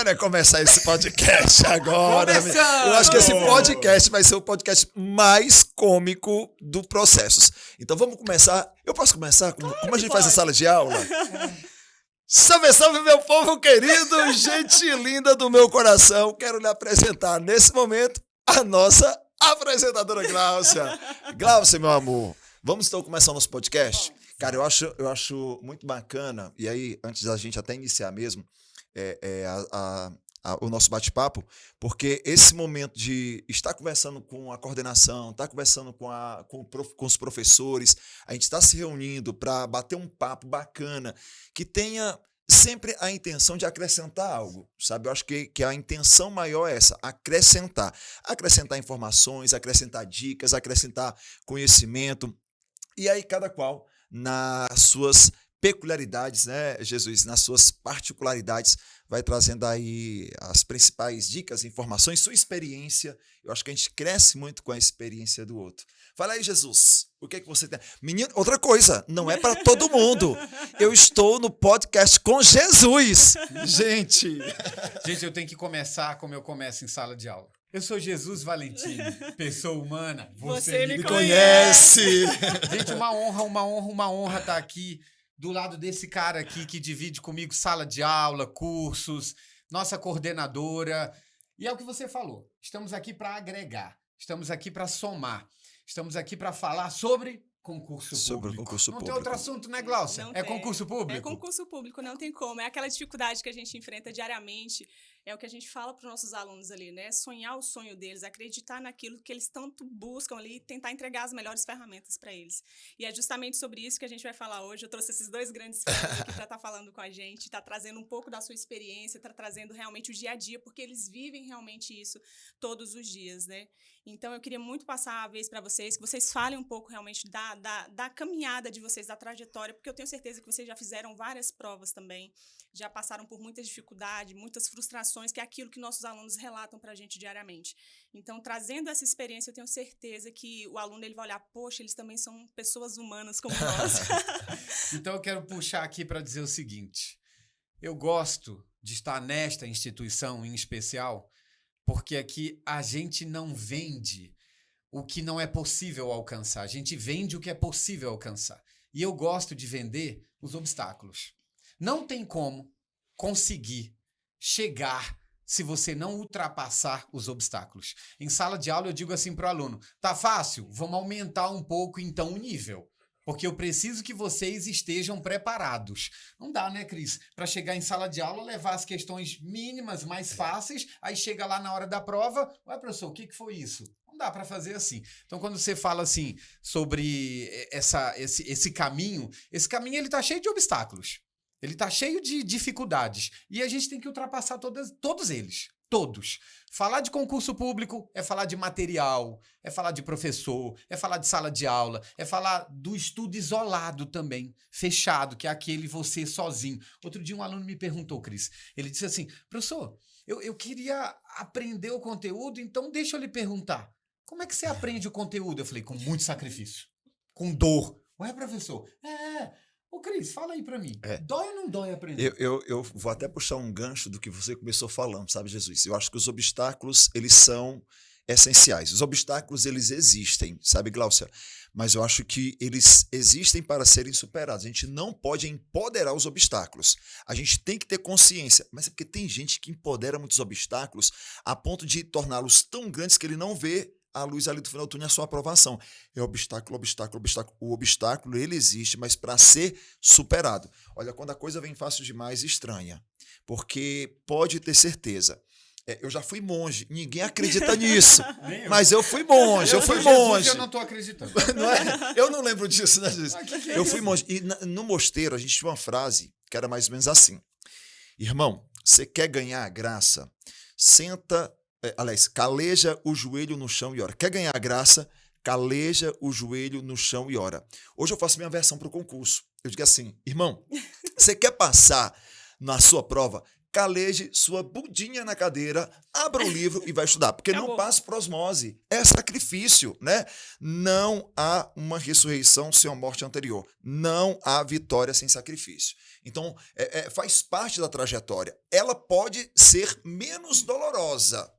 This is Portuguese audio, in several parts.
quero começar esse podcast agora. Começando! Eu acho que esse podcast vai ser o podcast mais cômico do Processos. Então vamos começar. Eu posso começar? Como a gente faz a sala de aula? Salve, salve, meu povo querido, gente linda do meu coração. Quero lhe apresentar nesse momento a nossa apresentadora Gláucia. Gláucia, meu amor, vamos então começar o nosso podcast? Cara, eu acho muito bacana, e aí, antes da gente até iniciar mesmo o nosso bate-papo, porque esse momento de estar conversando com a coordenação, estar conversando com os professores, a gente está se reunindo para bater um papo bacana, que tenha sempre a intenção de acrescentar algo, sabe? Eu acho que a intenção maior é essa, acrescentar informações, acrescentar dicas, acrescentar conhecimento, e aí cada qual nas suas peculiaridades, né, Jesus, nas suas particularidades, vai trazendo aí as principais dicas, informações, sua experiência. Eu acho que a gente cresce muito com a experiência do outro. Fala aí, Jesus, o que é que você tem? Menino, outra coisa, não é para todo mundo. Eu estou no podcast com Jesus, gente. Gente, eu tenho que começar como eu começo em sala de aula. Eu sou Jesus Valentini, pessoa humana. Você me conhece. Gente, uma honra estar aqui do lado desse cara aqui que divide comigo sala de aula, cursos, nossa coordenadora. E é o que você falou. Estamos aqui para agregar, estamos aqui para somar, estamos aqui para falar sobre concurso público. Sobre concurso não público. Tem outro assunto, né, Gláucia? Não É tem. concurso público? É concurso público, não tem como. É aquela dificuldade que a gente enfrenta diariamente. É o que a gente fala para os nossos alunos ali, né? Sonhar o sonho deles, acreditar naquilo que eles tanto buscam ali e tentar entregar as melhores ferramentas para eles. E é justamente sobre isso que a gente vai falar hoje. Eu trouxe esses dois grandes caras aqui para estar falando com a gente, tá trazendo um pouco da sua experiência, tá trazendo realmente o dia a dia, porque eles vivem realmente isso todos os dias, né? Então, eu queria muito passar a vez para vocês, que vocês falem um pouco realmente da caminhada de vocês, da trajetória, porque eu tenho certeza que vocês já fizeram várias provas também, já passaram por muita dificuldade, muitas frustrações, que é aquilo que nossos alunos relatam para a gente diariamente. Então, trazendo essa experiência, eu tenho certeza que o aluno ele vai olhar, poxa, eles também são pessoas humanas como nós. Então, eu quero puxar aqui para dizer o seguinte. Eu gosto de estar nesta instituição em especial, porque aqui a gente não vende o que não é possível alcançar. A gente vende o que é possível alcançar. E eu gosto de vender os obstáculos. Não tem como conseguir chegar se você não ultrapassar os obstáculos. Em sala de aula eu digo assim para o aluno, tá fácil? Vamos aumentar um pouco então o nível. Porque eu preciso que vocês estejam preparados. Não dá, né, Cris? Para chegar em sala de aula, levar as questões mínimas, mais fáceis, aí chega lá na hora da prova, ué, professor, o que foi isso? Não dá para fazer assim. Então, quando você fala assim sobre esse caminho ele está cheio de obstáculos. Ele está cheio de dificuldades. E a gente tem que ultrapassar todos eles. Todos. Falar de concurso público é falar de material, é falar de professor, é falar de sala de aula, é falar do estudo isolado também, fechado, que é aquele você sozinho. Outro dia um aluno me perguntou, Cris, ele disse assim, professor, eu queria aprender o conteúdo, então deixa eu lhe perguntar, como é que você aprende o conteúdo? Eu falei, com muito sacrifício, com dor. Ué, professor, Ô, Cris, fala aí pra mim. Dói ou não dói aprender? Eu vou até puxar um gancho do que você começou falando, sabe, Jesus? Eu acho que os obstáculos, eles são essenciais. Os obstáculos, eles existem, sabe, Gláucia? Mas eu acho que eles existem para serem superados. A gente não pode empoderar os obstáculos. A gente tem que ter consciência. Mas é porque tem gente que empodera muitos obstáculos a ponto de torná-los tão grandes que ele não vê a luz ali do final do túnel, a sua aprovação. É obstáculo. O obstáculo, ele existe, mas para ser superado. Olha, quando a coisa vem fácil demais, estranha. Porque pode ter certeza. Eu já fui monge, ninguém acredita nisso. Mas eu fui monge, eu fui monge. Eu não estou acreditando. Não é? Eu não lembro disso, né, Jesus? Que Eu fui monge. E no mosteiro, a gente tinha uma frase que era mais ou menos assim. Irmão, você quer ganhar a graça? Caleja o joelho no chão e ora. Quer ganhar a graça? Caleja o joelho no chão e ora. Hoje eu faço minha versão para o concurso. Eu digo assim, irmão, você quer passar na sua prova? caleje sua bundinha na cadeira, abra o livro e vai estudar. Porque não Acabou. passa por osmose. É sacrifício, né? Não há uma ressurreição sem a morte anterior. Não há vitória sem sacrifício. Então, faz parte da trajetória. Ela pode ser menos dolorosa.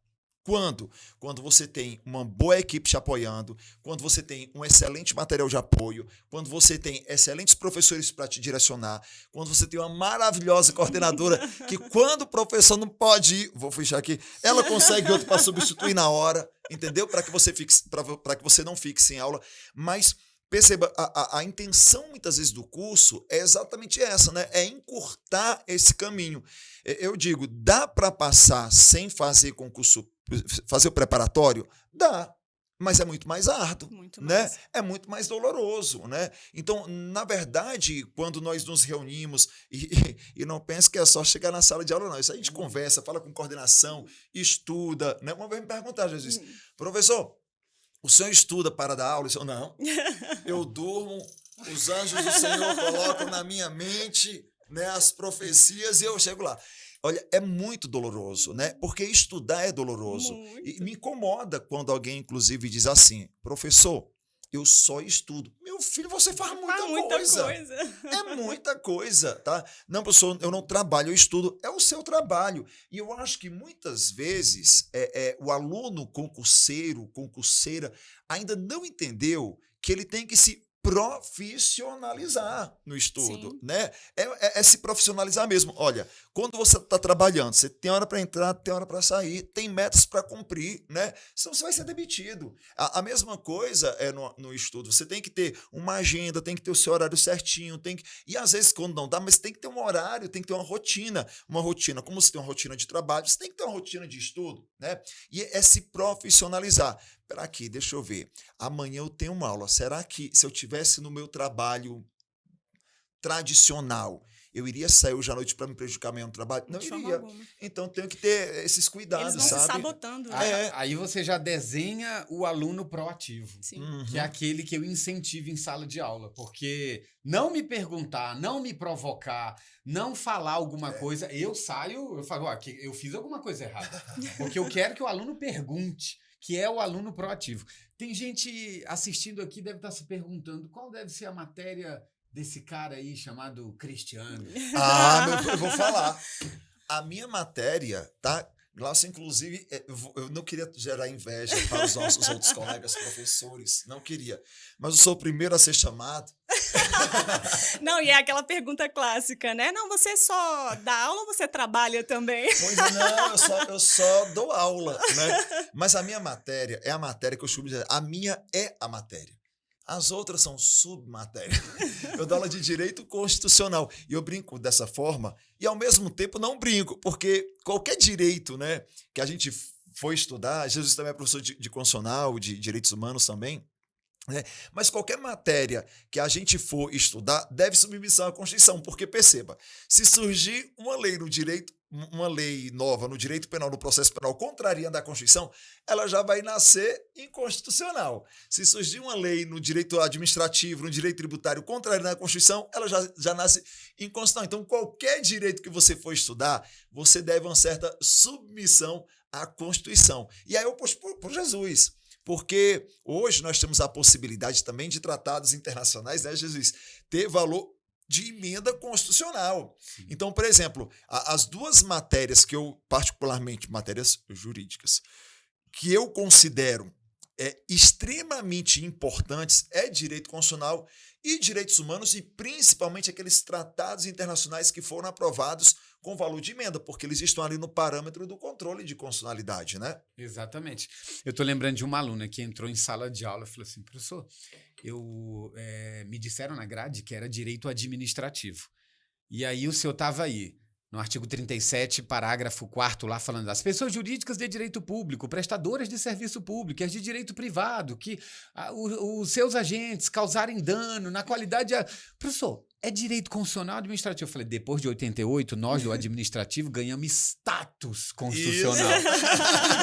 Quando? Quando você tem uma boa equipe te apoiando, quando você tem um excelente material de apoio, quando você tem excelentes professores para te direcionar, quando você tem uma maravilhosa coordenadora que quando o professor não pode ir, vou fechar aqui, ela consegue outro para substituir na hora, entendeu? Para que você não fique sem aula. Mas perceba, a intenção muitas vezes do curso é exatamente essa, né? É encurtar esse caminho. Eu digo, dá para passar sem fazer concurso, fazer o preparatório? Dá, mas é muito mais árduo, Muito né? mais. É muito mais doloroso, né? Então, na verdade, quando nós nos reunimos, e não pense que é só chegar na sala de aula, não. Isso a gente conversa, fala com coordenação, estuda, né? Uma vez me perguntaram, Jesus, professor, o senhor estuda para dar aula? Eu disse, não, eu durmo, os anjos do Senhor colocam na minha mente, né, as profecias e eu chego lá. Olha, é muito doloroso, né? Porque estudar é doloroso. E Muito. me incomoda quando alguém, inclusive, diz assim, professor, eu só estudo. Meu filho, você faz muita, Muita coisa. coisa. É muita coisa, tá? Não, professor, eu não trabalho, eu estudo. É o seu trabalho. E eu acho que muitas vezes o aluno concurseiro, concurseira, ainda não entendeu que ele tem que se profissionalizar no estudo, Sim. né? É se profissionalizar mesmo. Olha, quando você está trabalhando, você tem hora para entrar, tem hora para sair, tem metas para cumprir, né? Senão você vai ser demitido. A mesma coisa é no estudo. Você tem que ter uma agenda, tem que ter o seu horário certinho, e às vezes quando não dá, mas tem que ter um horário, tem que ter uma rotina. Uma rotina, como você tem uma rotina de trabalho, você tem que ter uma rotina de estudo, né? E é se profissionalizar. Espera aqui, deixa eu ver. Amanhã eu tenho uma aula. Será que se eu tivesse no meu trabalho tradicional, eu iria sair hoje à noite para me prejudicar amanhã no trabalho? Não De forma iria. alguma. Então tenho que ter esses cuidados, Eles vão se sabe? sabotando. Aí, Né? aí você já desenha o aluno proativo. Sim. Que é aquele que eu incentivo em sala de aula. Porque não me perguntar, não me provocar, não falar alguma coisa, eu saio, eu falo, ó, que eu fiz alguma coisa errada. Porque eu quero que o aluno pergunte, que é o aluno proativo. Tem gente assistindo aqui, deve estar se perguntando qual deve ser a matéria desse cara aí chamado Cristiano. Eu vou falar. A minha matéria, tá? Glaucio, inclusive, eu não queria gerar inveja para os nossos outros colegas professores, não queria. Mas eu sou o primeiro a ser chamado. Não, e é aquela pergunta clássica, né? Não, você só dá aula ou você trabalha também? Pois é, não, eu só dou aula, né? Mas a minha matéria é a matéria que eu costumo dizer, a minha é a matéria. As outras são submatérias. Eu dou aula de direito constitucional. E eu brinco dessa forma e, ao mesmo tempo, não brinco, porque qualquer direito, né, que a gente for estudar, Jesus também é professor de constitucional, de direitos humanos também, né, mas qualquer matéria que a gente for estudar deve submissão à Constituição, porque, perceba, se surgir uma lei no direito, uma lei nova no direito penal, no processo penal, contrariando a Constituição, ela já vai nascer inconstitucional. Se surgir uma lei no direito administrativo, no direito tributário, contrariando a Constituição, ela já nasce inconstitucional. Então, qualquer direito que você for estudar, você deve uma certa submissão à Constituição. E aí eu puxo por Jesus. Porque hoje nós temos a possibilidade também de tratados internacionais, né, Jesus, ter valor de emenda constitucional. Sim. Então, por exemplo, as duas matérias que eu, particularmente, matérias jurídicas, que eu considero extremamente importantes é direito constitucional e direitos humanos, e principalmente aqueles tratados internacionais que foram aprovados com valor de emenda, porque eles estão ali no parâmetro do controle de constitucionalidade, né? Exatamente. Eu estou lembrando de uma aluna que entrou em sala de aula e falou assim, professor, me disseram na grade que era direito administrativo. E aí o senhor estava aí, no artigo 37, parágrafo 4º, lá falando das pessoas jurídicas de direito público, prestadoras de serviço público e as de direito privado, que os seus agentes causarem dano na qualidade... Professor, é direito constitucional administrativo. Eu falei, depois de 88, nós do administrativo ganhamos status constitucional.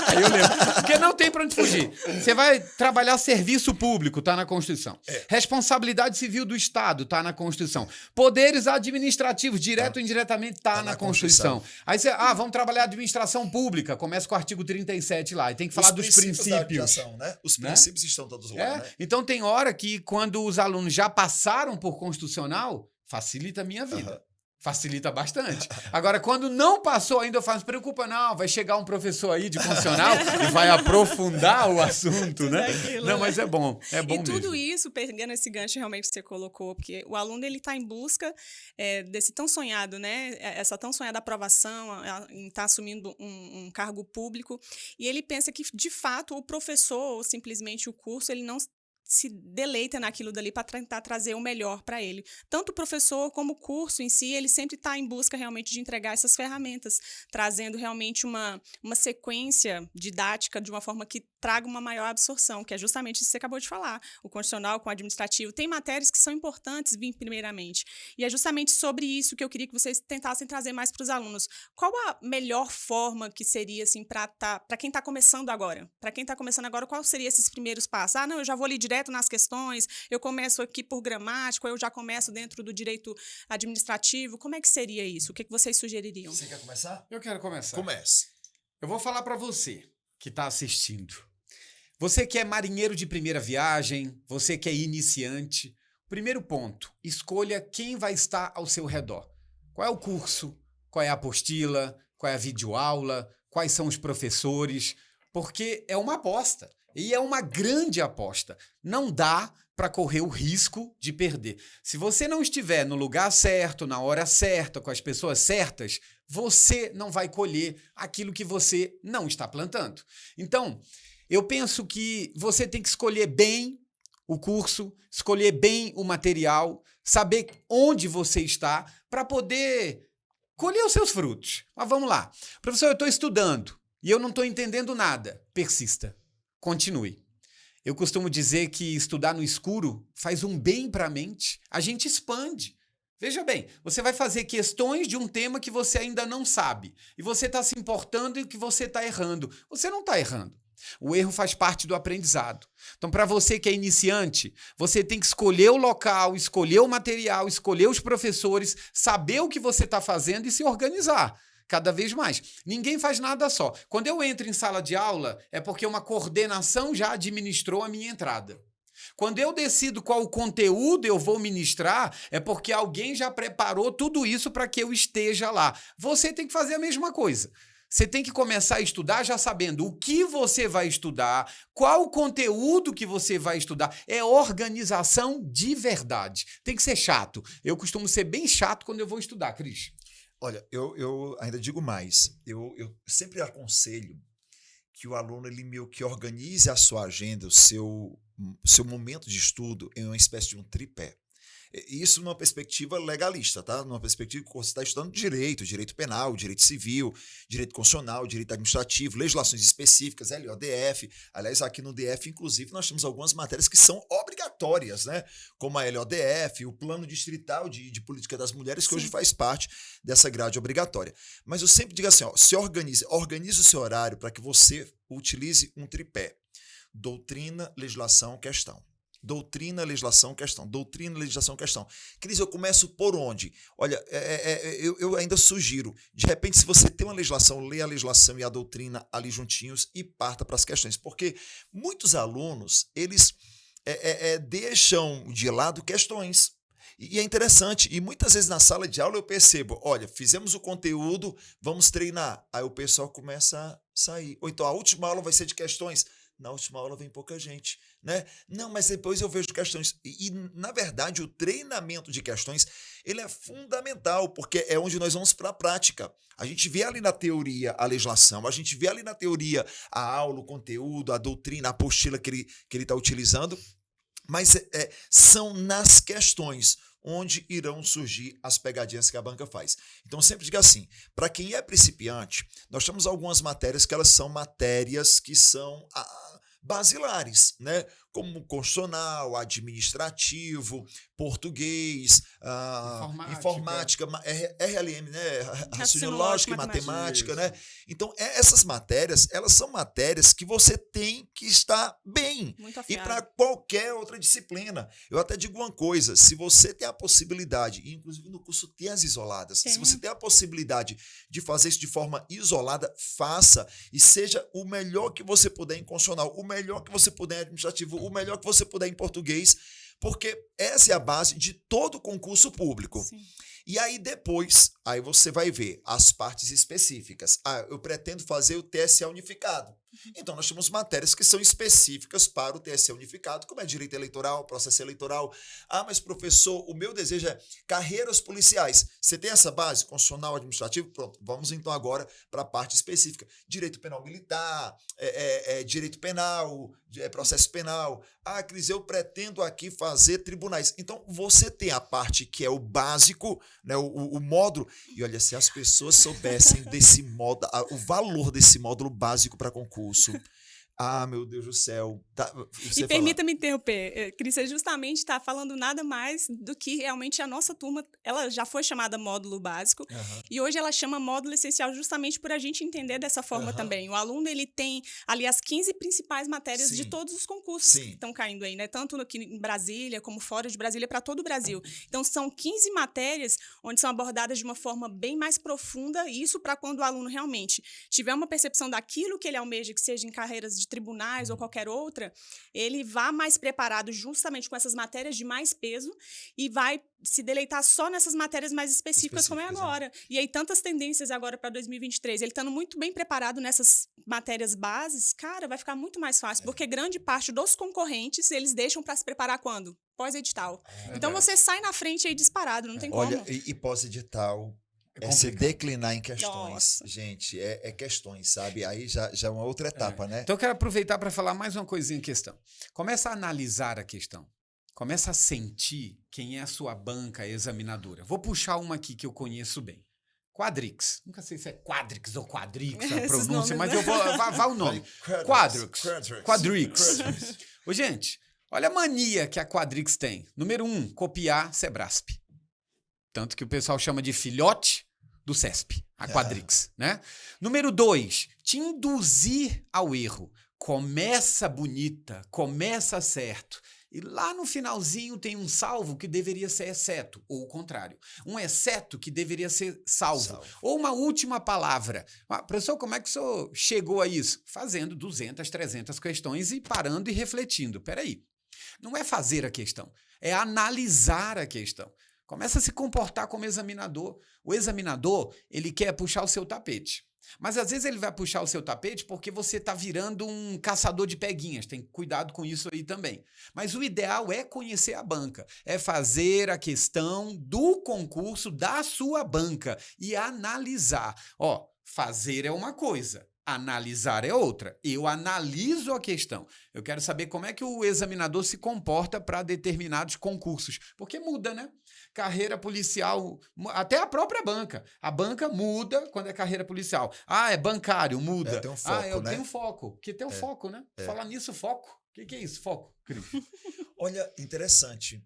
Aí eu lembro. Porque não tem pra onde fugir. Você vai trabalhar serviço público, tá na Constituição. Responsabilidade civil do Estado, tá na Constituição. Poderes administrativos, direto ou indiretamente, tá na Constituição. Aí você, vamos trabalhar administração pública, começa com o artigo 37 lá, e tem que falar dos princípios. Né? Os princípios estão todos lá, né? Então tem hora que quando os alunos já passaram por constitucional, facilita a minha vida. Facilita bastante. Agora, quando não passou ainda, eu falo, não se preocupa não, vai chegar um professor aí de constitucional e vai aprofundar o assunto, né? Não, mas é bom mesmo. E tudo isso, pegando esse gancho realmente que você colocou, porque o aluno ele está em busca desse tão sonhado, né? Essa tão sonhada aprovação, em estar assumindo um cargo público, e ele pensa que, de fato, o professor ou simplesmente o curso, ele não se deleita naquilo dali para tentar trazer o melhor para ele. Tanto o professor como o curso em si, ele sempre está em busca realmente de entregar essas ferramentas, trazendo realmente uma sequência didática de uma forma que traga uma maior absorção, que é justamente isso que você acabou de falar. O constitucional com o administrativo tem matérias que são importantes vir primeiramente. E é justamente sobre isso que eu queria que vocês tentassem trazer mais para os alunos. Qual a melhor forma que seria assim para quem está começando agora? Para quem está começando agora, qual seria esses primeiros passos? Não, eu já vou ali direto nas questões, eu começo aqui por gramática, eu já começo dentro do direito administrativo. Como é que seria isso? O que vocês sugeririam? Você quer começar? Eu quero começar. Comece. Eu vou falar para você que está assistindo. Você que é marinheiro de primeira viagem, você que é iniciante. Primeiro ponto, escolha quem vai estar ao seu redor. Qual é o curso? Qual é a apostila? Qual é a videoaula? Quais são os professores? Porque é uma aposta. E é uma grande aposta. Não dá para correr o risco de perder. Se você não estiver no lugar certo, na hora certa, com as pessoas certas, você não vai colher aquilo que você não está plantando. Então, eu penso que você tem que escolher bem o curso, escolher bem o material, saber onde você está para poder colher os seus frutos. Mas vamos lá. Professor, eu estou estudando e eu não estou entendendo nada. Persista. Continue. Eu costumo dizer que estudar no escuro faz um bem para a mente, a gente expande. Veja bem, você vai fazer questões de um tema que você ainda não sabe, e você está se importando e que você está errando. Você não está errando. O erro faz parte do aprendizado. Então, para você que é iniciante, você tem que escolher o local, escolher o material, escolher os professores, saber o que você está fazendo e se organizar. Cada vez mais. Ninguém faz nada só. Quando eu entro em sala de aula, é porque uma coordenação já administrou a minha entrada. Quando eu decido qual conteúdo eu vou ministrar, é porque alguém já preparou tudo isso para que eu esteja lá. Você tem que fazer a mesma coisa. Você tem que começar a estudar já sabendo o que você vai estudar, qual o conteúdo que você vai estudar. É organização de verdade. Tem que ser chato. Eu costumo ser bem chato quando eu vou estudar, Cris. Olha, eu ainda digo mais. Eu sempre aconselho que o aluno ele meio que organize a sua agenda, o seu momento de estudo em uma espécie de um tripé. Isso numa perspectiva legalista, tá? Numa perspectiva que você está estudando direito penal, direito civil, direito constitucional, direito administrativo, legislações específicas, LODF. Aliás, aqui no DF, inclusive, nós temos algumas matérias que são obrigatórias, né? Como a LODF, o Plano Distrital de Política das Mulheres, que hoje faz parte dessa grade obrigatória. Mas eu sempre digo assim, se organize o seu horário para que você utilize um tripé. Doutrina, legislação, questão. Doutrina, legislação, questão. Doutrina, legislação, questão. Cris, eu começo por onde? Olha, eu ainda sugiro, de repente, se você tem uma legislação, leia a legislação e a doutrina ali juntinhos e parta para as questões. Porque muitos alunos, eles deixam de lado questões. E é interessante, e muitas vezes na sala de aula eu percebo, olha, fizemos o conteúdo, vamos treinar. Aí o pessoal começa a sair. Ou então a última aula vai ser de questões. Na última aula vem pouca gente, né? Não, mas depois eu vejo questões. E, na verdade, o treinamento de questões, ele é fundamental, porque é onde nós vamos para a prática. A gente vê ali na teoria a legislação, a gente vê ali na teoria a aula, o conteúdo, a doutrina, a apostila que ele está utilizando, mas são nas questões onde irão surgir as pegadinhas que a banca faz. Então, sempre diga assim, para quem é principiante, nós temos algumas matérias que elas são matérias que são basilares, né? como constitucional, administrativo, português, informática, RLM, né? Raciocínio lógico e matemática, né? Então, essas matérias, elas são matérias que você tem que estar bem. E para qualquer outra disciplina. Eu até digo uma coisa, se você tem a possibilidade, e inclusive no curso tem as isoladas, se você tem a possibilidade de fazer isso de forma isolada, faça e seja o melhor que você puder em constitucional, o melhor que você puder em administrativo, o melhor que você puder em português, porque essa é a base de todo concurso público. Sim. E aí depois, aí você vai ver as partes específicas. Eu pretendo fazer o TSE unificado. Então, nós temos matérias que são específicas para o TSE unificado, como é direito eleitoral, processo eleitoral. Mas professor, o meu desejo é carreiras policiais. Você tem essa base constitucional, administrativo? Pronto, vamos então agora para a parte específica. Direito penal militar, direito penal, processo penal. Cris, eu pretendo aqui fazer tribunais. Então, você tem a parte que é o básico, né, o módulo. E olha, se as pessoas soubessem desse módulo, o valor desse módulo básico para concurso. Meu Deus do céu. E permita-me interromper, Cris, você justamente está falando nada mais do que realmente a nossa turma, ela já foi chamada módulo básico, e hoje ela chama módulo essencial justamente por a gente entender dessa forma também. O aluno, ele tem ali as 15 principais matérias de todos os concursos que estão caindo aí, né? Tanto aqui em Brasília, como fora de Brasília, para todo o Brasil. Então, são 15 matérias onde são abordadas de uma forma bem mais profunda, e isso para quando o aluno realmente tiver uma percepção daquilo que ele almeja, que seja em carreiras de tribunais ou qualquer outra, ele vá mais preparado justamente com essas matérias de mais peso e vai se deleitar só nessas matérias mais específicas como é agora. E aí, tantas tendências agora para 2023. Ele estando muito bem preparado nessas matérias bases, cara, vai ficar muito mais fácil, porque grande parte dos concorrentes, eles deixam para se preparar quando? Pós-edital. Então, você sai na frente aí disparado, não tem como. Olha, e pós-edital... se declinar em questões. Nossa. Gente, questões, sabe? Aí já é uma outra etapa, né? Então eu quero aproveitar para falar mais uma coisinha em questão. Começa a analisar a questão. Começa a sentir quem é a sua banca examinadora. Vou puxar uma aqui que eu conheço bem. Quadrix. Nunca sei se é Quadrix ou Quadrix a pronúncia, mas eu vou... Vá o nome. Quadrix. Ô, gente, olha a mania que a Quadrix tem. Número 1, copiar Sebrasp. Tanto que o pessoal chama de filhote do CESP, a Quadrix, né? Número 2, te induzir ao erro. Começa bonita, começa certo. E lá no finalzinho tem um salvo que deveria ser exceto, ou o contrário. Um exceto que deveria ser salvo. Ou uma última palavra. Professor, como é que o senhor chegou a isso? Fazendo 200, 300 questões e parando e refletindo. Peraí, não é fazer a questão, é analisar a questão. Começa a se comportar como examinador. O examinador, ele quer puxar o seu tapete. Mas às vezes ele vai puxar o seu tapete porque você está virando um caçador de peguinhas. Tem cuidado com isso aí também. Mas o ideal é conhecer a banca. É fazer a questão do concurso da sua banca e analisar. Fazer é uma coisa. Analisar é outra. Eu analiso a questão. Eu quero saber como é que o examinador se comporta para determinados concursos. Porque muda, né? Carreira policial, até a própria banca. A banca muda quando é carreira policial. É bancário, muda. Tem um foco, eu tenho foco. Porque tem um foco, né? Falar nisso, foco. O que é isso, foco, Cris? Olha, interessante.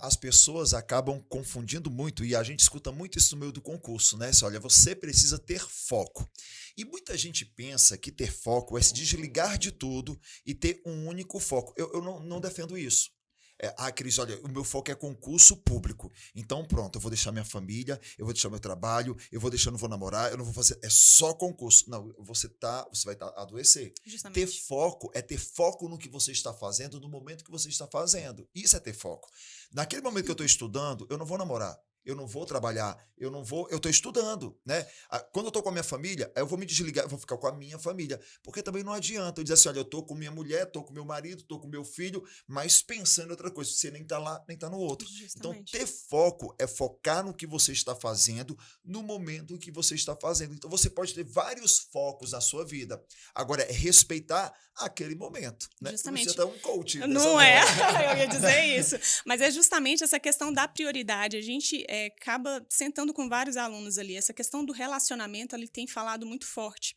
As pessoas acabam confundindo muito, e a gente escuta muito isso no meio do concurso, né? Olha, você precisa ter foco. E muita gente pensa que ter foco é se desligar de tudo e ter um único foco. Eu não defendo isso. Cris, olha, o meu foco é concurso público. Então, pronto, eu vou deixar minha família, eu vou deixar meu trabalho, eu não vou namorar, eu não vou fazer. É só concurso. Não, você vai adoecer. Justamente. Ter foco é ter foco no que você está fazendo, no momento que você está fazendo. Isso é ter foco. Naquele momento que eu estou estudando, eu não vou namorar. Eu não vou trabalhar, eu estou estudando, né? Quando eu estou com a minha família, eu vou me desligar, eu vou ficar com a minha família, porque também não adianta eu dizer assim, olha, eu estou com minha mulher, estou com meu marido, estou com meu filho, mas pensando em outra coisa, você nem está lá, nem está no outro. Justamente. Então, ter foco é focar no que você está fazendo, no momento em que você está fazendo. Então, você pode ter vários focos na sua vida, agora é respeitar aquele momento, né? Justamente. Você é um coach. Não é, eu ia dizer isso, mas é justamente essa questão da prioridade. A gente acaba sentando com vários alunos ali. Essa questão do relacionamento, ele tem falado muito forte.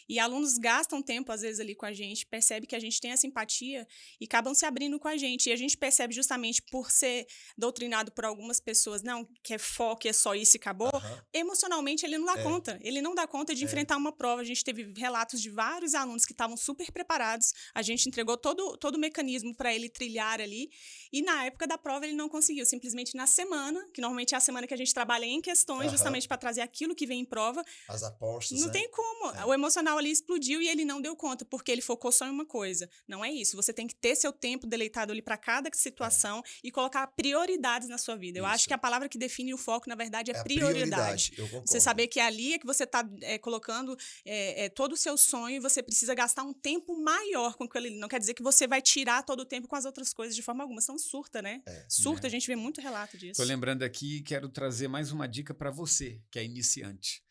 E alunos gastam tempo, às vezes, ali com a gente, percebe que a gente tem essa empatia e acabam se abrindo com a gente. E a gente percebe justamente por ser doutrinado por algumas pessoas, não, que é foco, é só isso e acabou, emocionalmente ele não dá conta. Ele não dá conta de enfrentar uma prova. A gente teve relatos de vários alunos que estavam super preparados, a gente entregou todo o mecanismo para ele trilhar ali, e na época da prova ele não conseguiu. Simplesmente na semana, que normalmente é a semana que a gente trabalha em questões, justamente para trazer aquilo que vem em prova. As apostas, não tem como. O emocional ali explodiu e ele não deu conta, porque ele focou só em uma coisa. Não é isso. Você tem que ter seu tempo deleitado ali para cada situação e colocar prioridades na sua vida. Eu acho que a palavra que define o foco, na verdade, é prioridade. Eu concordo. Você saber que ali é que você está colocando todo o seu sonho e você precisa gastar um tempo maior com aquilo ali. Não quer dizer que você vai tirar todo o tempo com as outras coisas de forma alguma. São surta, né? Surta, a gente vê muito relato disso. Tô lembrando aqui, quero trazer mais uma dica para você, que é iniciante.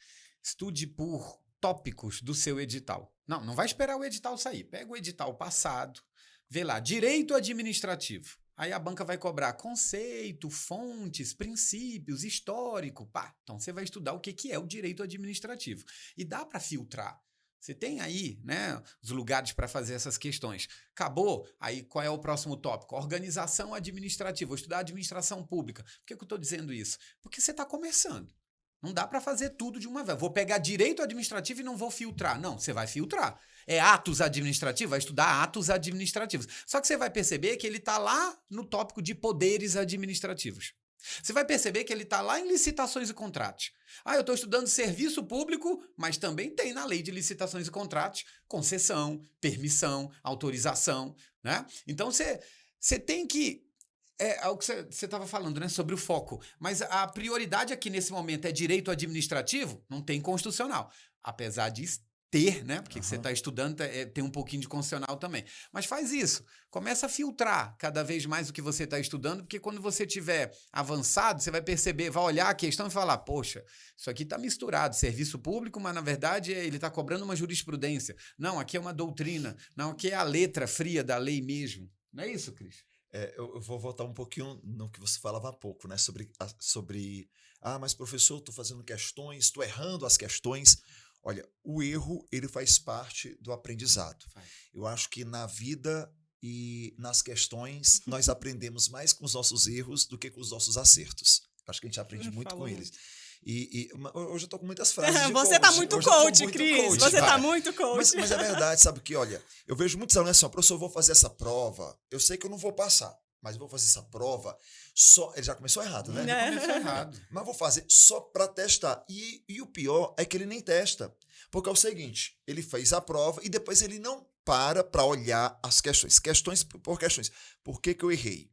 Estude por tópicos do seu edital. Não vai esperar o edital sair. Pega o edital passado, vê lá, direito administrativo. Aí a banca vai cobrar conceito, fontes, princípios, histórico. Então você vai estudar o que é o direito administrativo. E dá para filtrar. Você tem aí, né, os lugares para fazer essas questões. Acabou? Aí qual é o próximo tópico? Organização administrativa. Vou estudar administração pública. Por que eu estou dizendo isso? Porque você está começando. Não dá para fazer tudo de uma vez. Vou pegar direito administrativo e não vou filtrar. Não, você vai filtrar. É atos administrativos, vai estudar atos administrativos. Só que você vai perceber que ele está lá no tópico de poderes administrativos. Você vai perceber que ele está lá em licitações e contratos. Eu estou estudando serviço público, mas também tem na lei de licitações e contratos concessão, permissão, autorização, né? Então, você tem que... É o que você estava falando, né? Sobre o foco. Mas a prioridade aqui nesse momento é direito administrativo? Não tem constitucional. Apesar de ter, né? Porque você está estudando, tem um pouquinho de constitucional também. Mas faz isso. Começa a filtrar cada vez mais o que você está estudando, porque quando você tiver avançado, você vai perceber, vai olhar a questão e falar, poxa, isso aqui está misturado, serviço público, mas na verdade ele está cobrando uma jurisprudência. Não, aqui é uma doutrina. Não, aqui é a letra fria da lei mesmo. Não é isso, Cris? Eu vou voltar um pouquinho no que você falava há pouco, né? Sobre mas professor, estou fazendo questões, estou errando as questões. Olha, o erro, ele faz parte do aprendizado. Eu acho que na vida e nas questões, nós aprendemos mais com os nossos erros do que com os nossos acertos. Acho que a gente aprende muito com eles. E hoje eu estou com muitas frases de Você está muito coach, Cris. Você está muito coach. Mas é verdade, sabe que, olha, eu vejo muitos alunos assim, professor, eu vou fazer essa prova, eu sei que eu não vou passar, mas eu vou fazer essa prova só... Ele já começou errado, né? Já começou errado. Mas vou fazer só para testar. E o pior é que ele nem testa. Porque é o seguinte, ele fez a prova e depois ele não para olhar as questões. Questões por questões. Por que eu errei?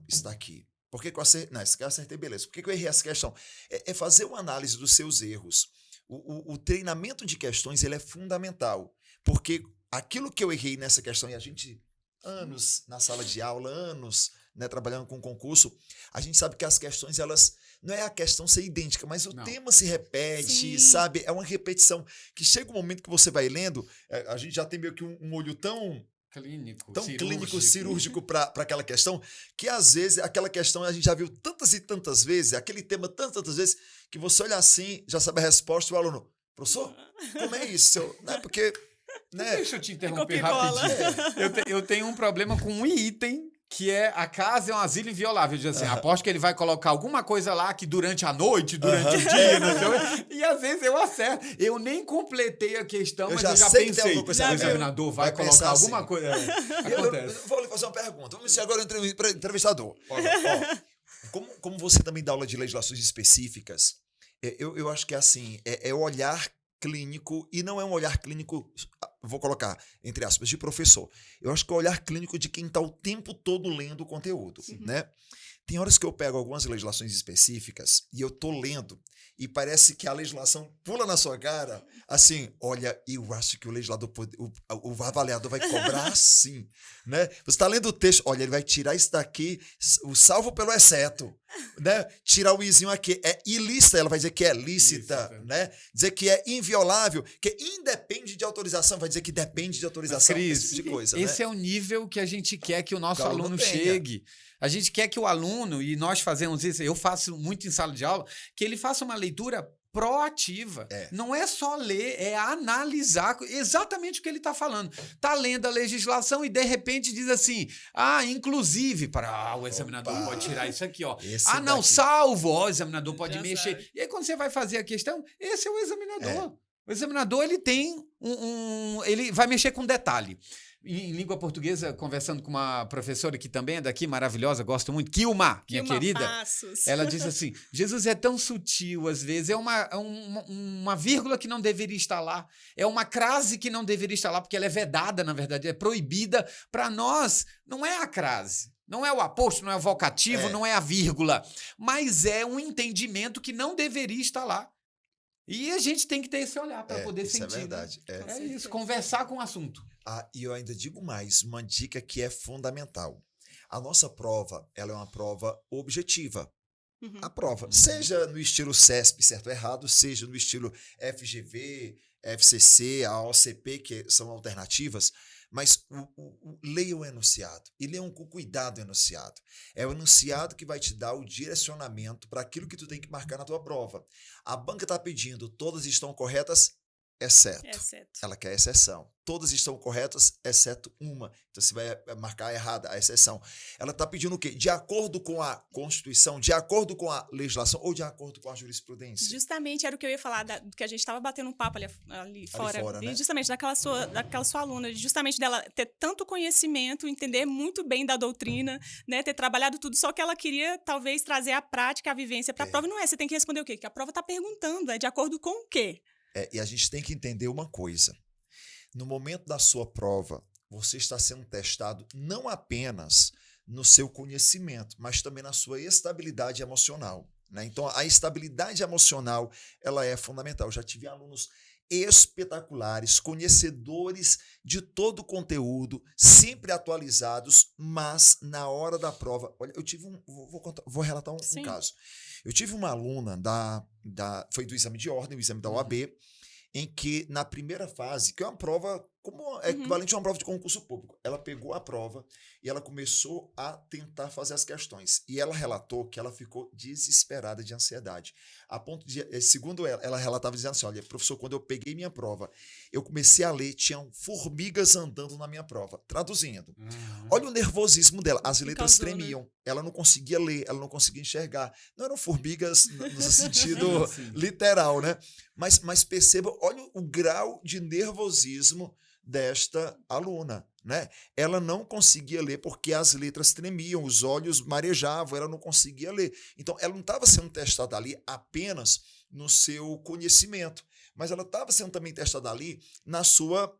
Isso daqui. Por que eu acertei? Não, isso aqui eu acertei, beleza. Por que eu errei essa questão? É fazer uma análise dos seus erros. O treinamento de questões, ele é fundamental. Porque aquilo que eu errei nessa questão, e a gente... anos na sala de aula, anos, né, trabalhando com concurso, a gente sabe que as questões, elas não é a questão ser idêntica, mas o tema se repete, sabe? É uma repetição que chega um momento que você vai lendo, a gente já tem meio que um olho tão clínico, cirúrgico para aquela questão, que às vezes aquela questão a gente já viu tantas e tantas vezes, aquele tema tantas vezes, que você olha assim, já sabe a resposta, o aluno, professor, como é isso? Não é porque... Né? Deixa eu te interromper rapidinho. Eu tenho um problema com um item, que é a casa é um asilo inviolável. Eu digo assim, aposto que ele vai colocar alguma coisa lá que durante a noite, durante o dia, não sei, e às vezes eu acerto. Eu nem completei a questão, mas eu já pensei. O examinador vai colocar alguma coisa. Eu vou lhe fazer uma pergunta. Vamos ser agora entrevistador. Como você também dá aula de legislações específicas, eu acho que assim, é olhar clínico, e não é um olhar clínico, vou colocar, entre aspas, de professor. Eu acho que é o olhar clínico de quem está o tempo todo lendo o conteúdo, né? Tem horas que eu pego algumas legislações específicas e eu tô lendo e parece que a legislação pula na sua cara, assim, olha, eu acho que o legislador, o avaliador vai cobrar assim, né? Você está lendo o texto, olha, ele vai tirar isso daqui, o salvo pelo exceto, né? Tirar o izinho aqui, é ilícita, ela vai dizer que é lícita, né? Dizer que é inviolável, que independe de autorização, vai dizer que depende de autorização, Cris, esse tipo de coisa, esse né? é o nível que a gente quer que o nosso aluno chegue. A gente quer que o aluno, e nós fazemos isso, eu faço muito em sala de aula, que ele faça uma leitura proativa. Não é só ler, é analisar exatamente o que ele está falando. Está lendo a legislação e, de repente, diz assim, inclusive, o examinador pode tirar isso aqui, ó. Não, salvo, o examinador pode mexer. Sabe. E aí, quando você vai fazer a questão, esse é o examinador. O examinador, ele tem ele vai mexer com detalhe. Em língua portuguesa, conversando com uma professora que também é daqui, maravilhosa, gosto muito, Kilma, minha querida. Passos. Ela disse assim, Jesus é tão sutil, às vezes, é uma vírgula que não deveria estar lá, é uma crase que não deveria estar lá, porque ela é vedada, na verdade, é proibida. Para nós, não é a crase. Não é o aposto, não é o vocativo, não é a vírgula, mas é um entendimento que não deveria estar lá. E a gente tem que ter esse olhar para poder sentir. Isso é verdade. Né? É isso, conversar com o assunto. E eu ainda digo mais, uma dica que é fundamental. A nossa prova, ela é uma prova objetiva. A prova, seja no estilo CESP, certo ou errado, seja no estilo FGV, FCC, a OCP, que são alternativas, mas leia o enunciado e leiam com cuidado o enunciado. É o enunciado que vai te dar o direcionamento para aquilo que tu tem que marcar na tua prova. A banca está pedindo, todas estão corretas, exceto. Ela quer exceção. Todas estão corretas, exceto uma. Então, você vai marcar errada a exceção. Ela está pedindo o quê? De acordo com a Constituição, de acordo com a legislação ou de acordo com a jurisprudência? Justamente era o que eu ia falar, do que a gente estava batendo um papo ali fora. Né? E justamente daquela sua aluna, justamente dela ter tanto conhecimento, entender muito bem da doutrina, né, ter trabalhado tudo, só que ela queria, talvez, trazer a prática, a vivência para a prova. Não é, você tem que responder o quê? Que a prova está perguntando, é de acordo com o quê? E a gente tem que entender uma coisa. No momento da sua prova, você está sendo testado não apenas no seu conhecimento, mas também na sua estabilidade emocional. Né? Então, a estabilidade emocional ela é fundamental. Eu já tive alunos espetaculares, conhecedores de todo o conteúdo, sempre atualizados, mas na hora da prova... Olha, eu tive vou relatar um caso. Eu tive uma aluna foi do exame de ordem, o exame da OAB, em que na primeira fase, que é uma prova como equivalente a uma prova de concurso público, ela pegou a prova e ela começou a tentar fazer as questões. E ela relatou que ela ficou desesperada de ansiedade. A ponto de, segundo ela relatava dizendo assim, olha, professor, quando eu peguei minha prova, eu comecei a ler, tinham formigas andando na minha prova. Traduzindo. Olha o nervosismo dela. As letras tremiam. Né? Ela não conseguia ler, ela não conseguia enxergar. Não eram formigas no sentido literal, né? Mas perceba, olha o grau de nervosismo desta aluna, né? Ela não conseguia ler porque as letras tremiam, os olhos marejavam, ela não conseguia ler. Então, ela não estava sendo testada ali apenas no seu conhecimento, mas ela estava sendo também testada ali na sua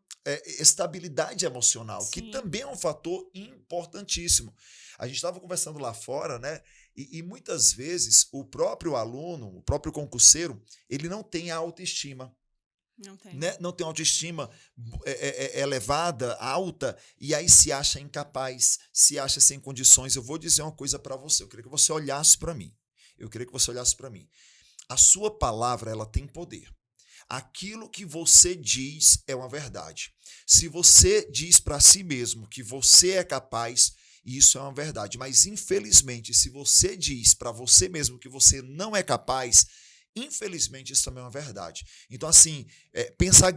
estabilidade emocional, que também é um fator importantíssimo. A gente estava conversando lá fora, né? E muitas vezes o próprio aluno, o próprio concurseiro, ele não tem a autoestima. Não tem. Né? Não tem autoestima elevada, alta, e aí se acha incapaz, se acha sem condições. Eu vou dizer uma coisa para você, eu queria que você olhasse para mim. A sua palavra, ela tem poder. Aquilo que você diz é uma verdade. Se você diz para si mesmo que você é capaz, isso é uma verdade. Mas, infelizmente, se você diz para você mesmo que você não é capaz, infelizmente, isso também é uma verdade. Então, assim, pensar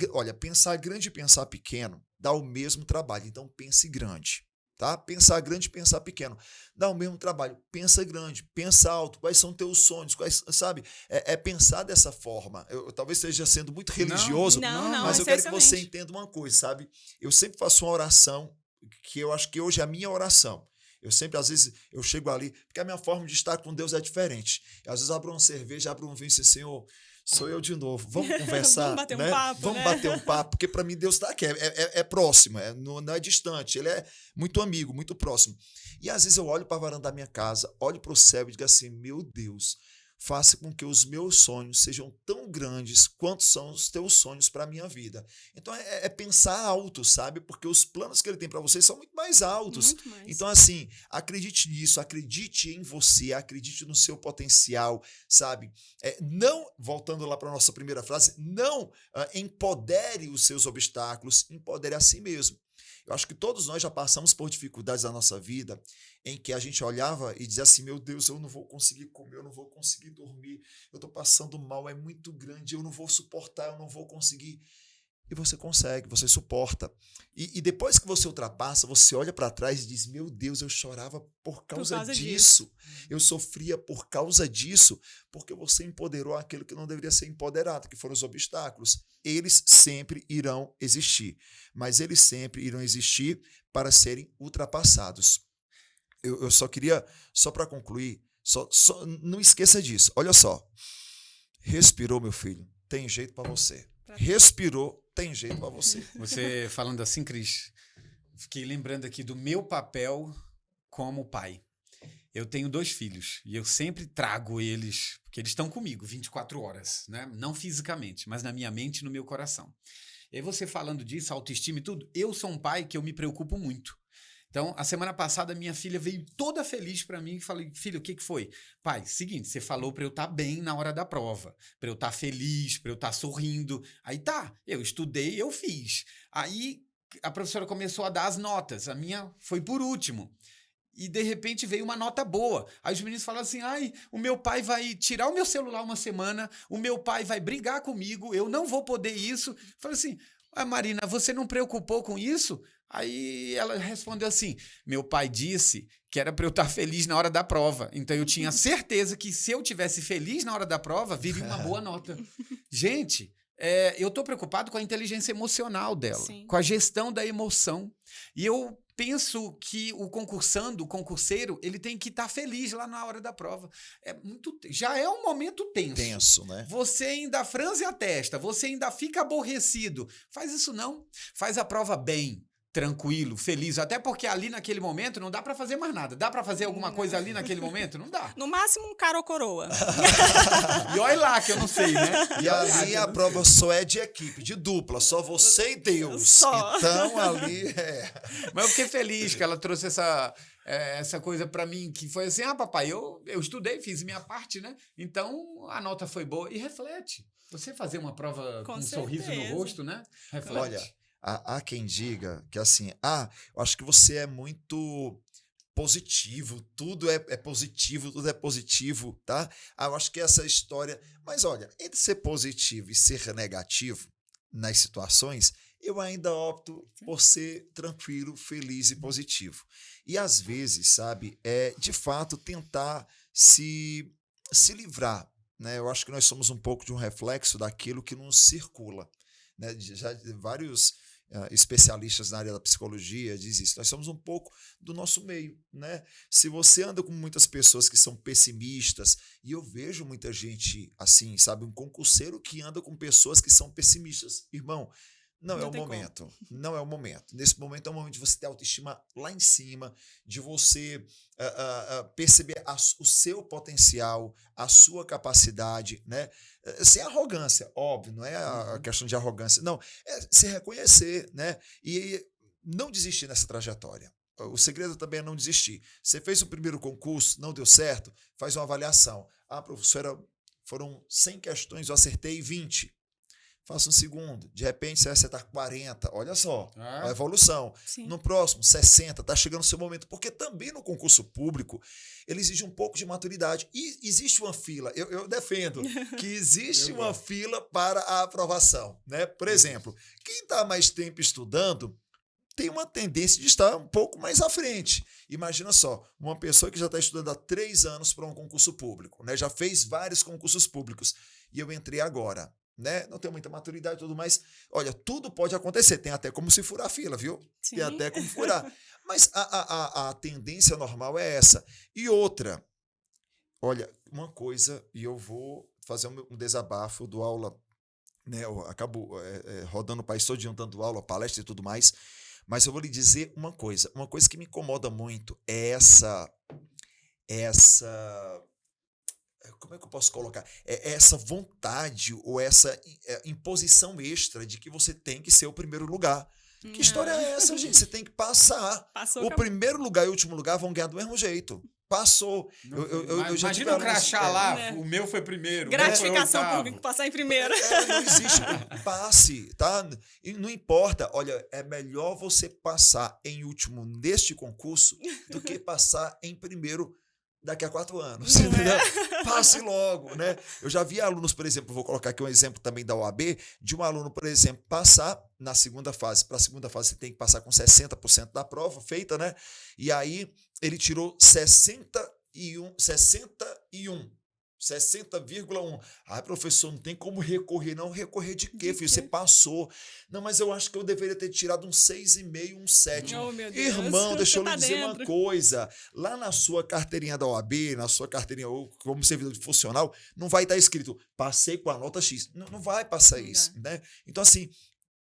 grande e pensar pequeno dá o mesmo trabalho. Então, pense grande, tá? Pensar grande e pensar pequeno dá o mesmo trabalho. Pensa grande, pensa alto. Quais são teus sonhos? Sabe? Pensar dessa forma. Eu talvez esteja sendo muito religioso, mas eu quero que você entenda uma coisa, sabe? Eu sempre faço uma oração que eu acho que hoje é a minha oração. Eu sempre, às vezes, eu chego ali, porque a minha forma de estar com Deus é diferente. Às vezes abro uma cerveja, abro um vinho e digo, Senhor, sou eu de novo, vamos conversar. Vamos bater um papo, Vamos bater um papo, porque para mim Deus está aqui, é próximo, não é distante, ele é muito amigo, muito próximo. E às vezes eu olho para a varanda da minha casa, olho para o céu e digo assim, meu Deus, faça com que os meus sonhos sejam tão grandes quanto são os teus sonhos para a minha vida. Então, é pensar alto, sabe? Porque os planos que ele tem para você são muito mais altos. Muito mais. Então, assim, acredite nisso, acredite em você, acredite no seu potencial, sabe? Não, voltando lá para a nossa primeira frase, não empodere os seus obstáculos, empodere a si mesmo. Eu acho que todos nós já passamos por dificuldades na nossa vida em que a gente olhava e dizia assim, meu Deus, eu não vou conseguir comer, eu não vou conseguir dormir, eu estou passando mal, é muito grande, eu não vou suportar, eu não vou conseguir. E você consegue, você suporta. E depois que você ultrapassa, você olha para trás e diz, meu Deus, eu chorava por causa disso. Eu sofria por causa disso, porque você empoderou aquilo que não deveria ser empoderado, que foram os obstáculos. Eles sempre irão existir, mas eles sempre irão existir para serem ultrapassados. Eu só queria, só para concluir, não esqueça disso. Olha só, respirou, meu filho, tem jeito para você. Respirou, tem jeito para você. Você falando assim, Cris, fiquei lembrando aqui do meu papel como pai. Eu tenho 2 filhos e eu sempre trago eles, porque eles estão comigo 24 horas, né? Não fisicamente, mas na minha mente e no meu coração. E aí você falando disso, autoestima e tudo, eu sou um pai que eu me preocupo muito. Então, a semana passada, minha filha veio toda feliz para mim e falei, filho, o que foi? Pai, seguinte, você falou para eu estar bem na hora da prova, para eu estar feliz, para eu estar sorrindo. Aí tá, eu estudei, eu fiz. Aí a professora começou a dar as notas, a minha foi por último. E, de repente, veio uma nota boa. Aí os meninos falaram assim, o meu pai vai tirar o meu celular uma semana, o meu pai vai brigar comigo, eu não vou poder isso. Eu falei assim, Marina, você não preocupou com isso? Aí ela respondeu assim, meu pai disse que era para eu estar feliz na hora da prova. Então, eu tinha certeza que se eu tivesse feliz na hora da prova, viria uma boa nota. Gente, eu estou preocupado com a inteligência emocional dela, Sim. com a gestão da emoção. E eu penso que o concurseiro, ele tem que estar feliz lá na hora da prova. Já é um momento tenso. Tenso, né? Você ainda franze a testa, você ainda fica aborrecido. Faz isso não. Faz a prova bem, tranquilo, feliz. Até porque ali naquele momento não dá pra fazer mais nada. Dá pra fazer alguma coisa ali naquele momento? Não dá. No máximo um cara ou coroa. E olha lá que eu não sei, né? E ali a prova só é de equipe, de dupla, só você e Deus. Só. Então ali Mas eu fiquei feliz que ela trouxe essa coisa pra mim, que foi assim, papai, eu estudei, fiz minha parte, né? Então a nota foi boa. E reflete. Você fazer uma prova com um sorriso no rosto, né? Reflete. Olha, há quem diga que assim, eu acho que você é muito positivo, tudo é positivo, tá? Eu acho que essa história... Mas olha, entre ser positivo e ser negativo nas situações, eu ainda opto por ser tranquilo, feliz e positivo. E às vezes, sabe, de fato tentar se livrar, né? Eu acho que nós somos um pouco de um reflexo daquilo que nos circula, né? Já vários especialistas na área da psicologia dizem isso. Nós somos um pouco do nosso meio, né? Se você anda com muitas pessoas que são pessimistas, e eu vejo muita gente assim, sabe, um concurseiro que anda com pessoas que são pessimistas, irmão, não é o momento. Não é o momento. Nesse momento é o momento de você ter autoestima lá em cima, de você perceber o seu potencial, a sua capacidade, né? Sem arrogância, óbvio, não é a questão de arrogância, não. É se reconhecer, né? E não desistir nessa trajetória. O segredo também é não desistir. Você fez o primeiro concurso, não deu certo, faz uma avaliação. Professora, foram 100 questões, eu acertei 20. Faça um segundo, de repente você vai acertar 40, olha só, a evolução. Sim. No próximo, 60, está chegando o seu momento, porque também no concurso público, ele exige um pouco de maturidade. E existe uma fila, eu defendo que existe uma fila para a aprovação, né? Por exemplo, quem está mais tempo estudando tem uma tendência de estar um pouco mais à frente. Imagina só, uma pessoa que já está estudando há 3 anos para um concurso público, né? Já fez vários concursos públicos, e eu entrei agora. Né? Não tenho muita maturidade e tudo mais. Olha, tudo pode acontecer. Tem até como se furar a fila, viu? Sim. Tem até como furar. Mas a tendência normal é essa. E outra, olha, uma coisa, e eu vou fazer um desabafo do aula, né? Eu acabo rodando o país todinho, dando aula, palestra e tudo mais, mas eu vou lhe dizer uma coisa que me incomoda muito é essa como é que eu posso colocar? Essa vontade ou essa imposição extra de que você tem que ser o primeiro lugar. Que história é essa, gente? Você tem que passar. Passou, o primeiro lugar e o último lugar vão ganhar do mesmo jeito. passou. Eu já tive Imagina um crachá lá, né? o meu foi primeiro. Gratificação o meu foi por oitavo. passar em primeiro. Não existe passe, tá? E não importa. Olha, é melhor você passar em último neste concurso do que passar em primeiro daqui a 4 anos. Não Entendeu? é? Passe logo, né? Eu já vi alunos, por exemplo, vou colocar aqui um exemplo também da OAB, de um aluno, por exemplo, passar na segunda fase. Para a segunda fase, você tem que passar com 60% da prova feita, né? E aí ele tirou 60,1. Ah, professor, não tem como recorrer, não. Recorrer de quê, filho? Você passou. Não, mas eu acho que eu deveria ter tirado um 6,5, um 7. Oh, meu Deus. Irmão, deixa eu Você lhe tá dizer uma dentro. coisa. Lá na sua carteirinha da OAB, na sua carteirinha ou como servidor funcional, não vai estar escrito, passei com a nota X. Não vai passar Não isso, dá. né? Então, assim,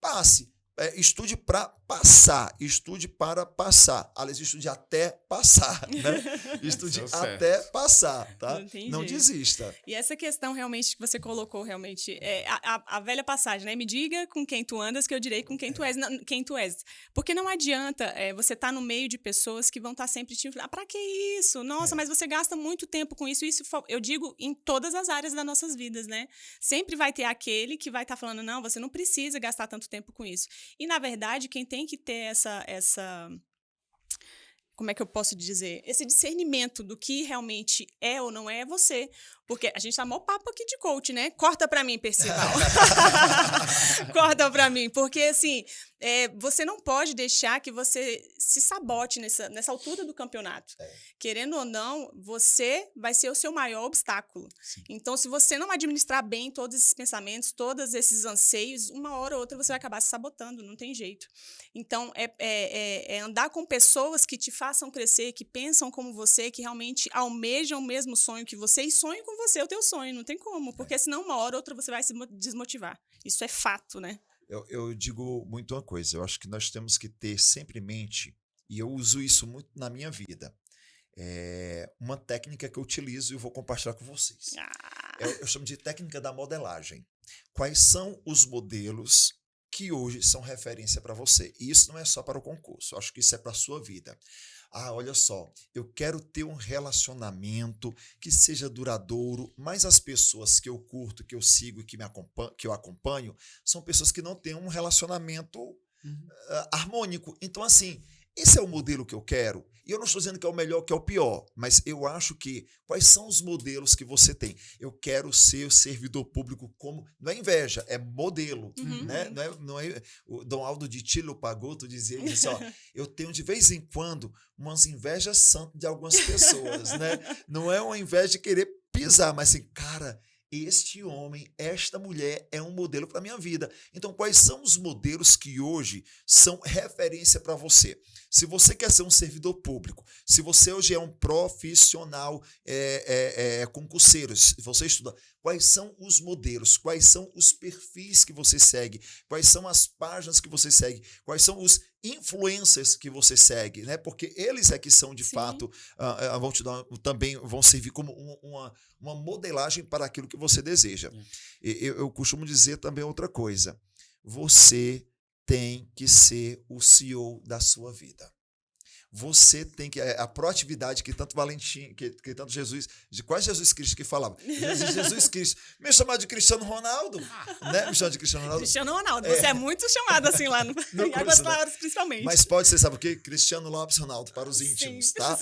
passe. Estude para passar, estude para passar. Aliás, estude até passar, né? Estude Deu certo. até passar, tá? Não tem Não jeito. desista. E essa questão realmente que você colocou, realmente, é a velha passagem, né? Me diga com quem tu andas, que eu direi com quem tu és. Não, quem tu és. Porque não adianta você estar no meio de pessoas que vão estar sempre te falando, pra que isso? Nossa, mas você gasta muito tempo com isso. Isso eu digo em todas as áreas das nossas vidas, né? Sempre vai ter aquele que vai estar falando, não, você não precisa gastar tanto tempo com isso. E, na verdade, quem tem que ter essa como é que eu posso dizer? Esse discernimento do que realmente é ou não é você. Porque a gente tá mó papo aqui de coach, né? Corta pra mim, Percival. Corta pra mim. Porque, assim, você não pode deixar que você se sabote nessa altura do campeonato. Querendo ou não, você vai ser o seu maior obstáculo. Sim. Então, se você não administrar bem todos esses pensamentos, todos esses anseios, uma hora ou outra você vai acabar se sabotando, não tem jeito. Então, é andar com pessoas que te façam crescer, que pensam como você, que realmente almejam o mesmo sonho que você e sonham com você o teu sonho, não tem como, porque senão uma hora ou outra você vai se desmotivar. Isso é fato, né? Eu digo muito uma coisa, eu acho que nós temos que ter sempre em mente, e eu uso isso muito na minha vida, uma técnica que eu utilizo e vou compartilhar com vocês. Eu chamo de técnica da modelagem. Quais são os modelos que hoje são referência para você? E isso não é só para o concurso, eu acho que isso é para a sua vida. Ah, olha só, eu quero ter um relacionamento que seja duradouro, mas as pessoas que eu curto, que eu sigo e que eu acompanho, são pessoas que não têm um relacionamento harmônico. Então, assim, esse é o modelo que eu quero. E eu não estou dizendo que é o melhor, que é o pior, mas eu acho que quais são os modelos que você tem? Eu quero ser o servidor público como... Não é inveja, é modelo. Né? Não é, o Dom Aldo de Tilo Pagotto dizia isso, ó, eu tenho de vez em quando umas invejas santas de algumas pessoas, né? Não é uma inveja de querer pisar, mas assim, cara... Este homem, esta mulher é um modelo para a minha vida. Então, quais são os modelos que hoje são referência para você? Se você quer ser um servidor público, se você hoje é um profissional concurseiro, se você estuda, quais são os modelos, quais são os perfis que você segue, quais são as páginas que você segue, quais são os influencers que você segue, né? Porque eles é que são de fato, vão te dar, também vão servir como uma modelagem para aquilo que você deseja. Eu costumo dizer também outra coisa. Você tem que ser o CEO da sua vida. Você tem que... A proatividade que tanto Valentim, que tanto Jesus... Quase Jesus Cristo que falava. Jesus Cristo. Me chamar de Cristiano Ronaldo. Né? Me chamar de Cristiano Ronaldo. Cristiano Ronaldo, você é muito chamado assim lá em Águas Claras, principalmente. Mas pode ser, sabe o quê? Cristiano Lopes Ronaldo, para os íntimos, Sim. tá?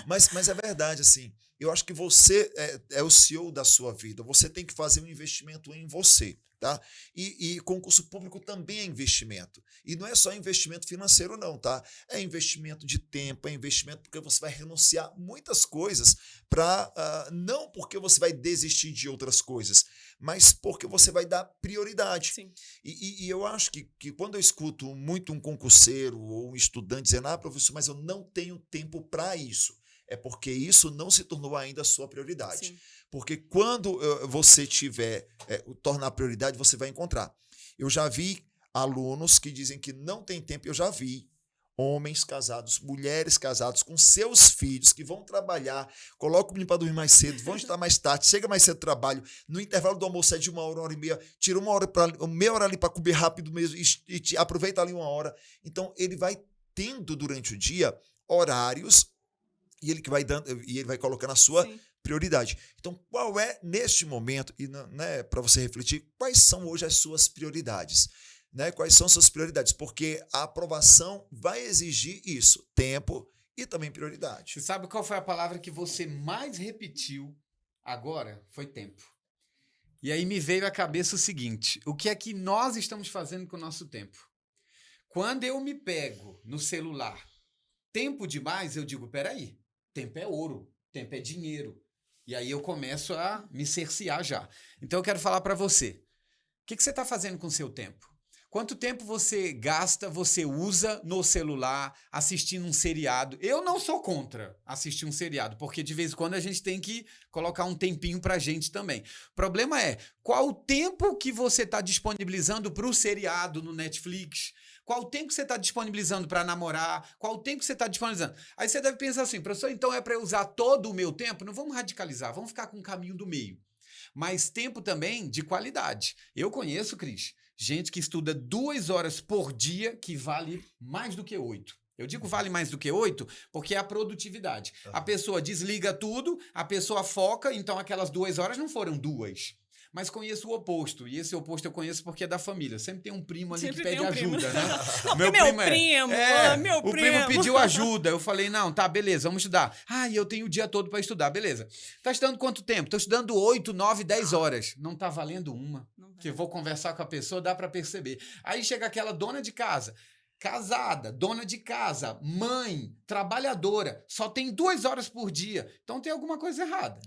Mas é verdade, assim. Eu acho que você é o CEO da sua vida. Você tem que fazer um investimento em você, tá? E concurso público também é investimento. E não é só investimento financeiro, não, tá? É investimento de tempo, é investimento porque você vai renunciar muitas coisas não porque você vai desistir de outras coisas, mas porque você vai dar prioridade. Sim. E eu acho que quando eu escuto muito um concurseiro ou um estudante dizendo, professor, mas eu não tenho tempo para isso, é porque isso não se tornou ainda a sua prioridade. Sim. Porque quando você tiver, tornar prioridade, você vai encontrar. Eu já vi alunos que dizem que não tem tempo, eu já vi homens casados, mulheres casados com seus filhos que vão trabalhar, colocam o menino para dormir mais cedo, vão estar mais tarde, chega mais cedo do trabalho, no intervalo do almoço é de 1 hora, 1 hora e meia, tira meia hora ali para comer rápido mesmo e aproveita ali 1 hora. Então, ele vai tendo durante o dia horários e ele que vai dando, e ele vai colocando a sua Sim. prioridade. Então, qual é, neste momento, e né, para você refletir, quais são hoje as suas prioridades? Né? Quais são suas prioridades? Porque a aprovação vai exigir isso, tempo e também prioridade. Você sabe qual foi a palavra que você mais repetiu agora? Foi tempo. E aí me veio à cabeça o seguinte: o que é que nós estamos fazendo com o nosso tempo? Quando eu me pego no celular tempo demais, eu digo, peraí, tempo é ouro, tempo é dinheiro. E aí eu começo a me cercear já. Então eu quero falar para você, o que você está fazendo com o seu tempo? Quanto tempo você gasta, você usa no celular, assistindo um seriado? Eu não sou contra assistir um seriado, porque de vez em quando a gente tem que colocar um tempinho pra gente também. O problema é, qual o tempo que você está disponibilizando para o seriado no Netflix? Qual o tempo que você está disponibilizando para namorar? Qual o tempo que você está disponibilizando? Aí você deve pensar assim, professor, então é para eu usar todo o meu tempo? Não vamos radicalizar, vamos ficar com um caminho do meio. Mas tempo também de qualidade. Eu conheço, Cris, gente que estuda 2 horas por dia, que vale mais do que 8. Eu digo vale mais do que 8 porque é a produtividade. A pessoa desliga tudo, a pessoa foca, então aquelas 2 horas não foram 2. Mas conheço o oposto, e esse oposto eu conheço porque é da família. Sempre tem um primo ali que pede ajuda, né? Meu primo pediu ajuda. Eu falei, não, tá, beleza, vamos estudar. Ah, e eu tenho o dia todo para estudar, beleza. Tá estudando quanto tempo? Tô estudando 8, 9, 10 horas. Não tá valendo uma. Que eu vou conversar com a pessoa, dá para perceber. Aí chega aquela dona de casa, casada, dona de casa, mãe, trabalhadora, só tem 2 horas por dia. Então tem alguma coisa errada.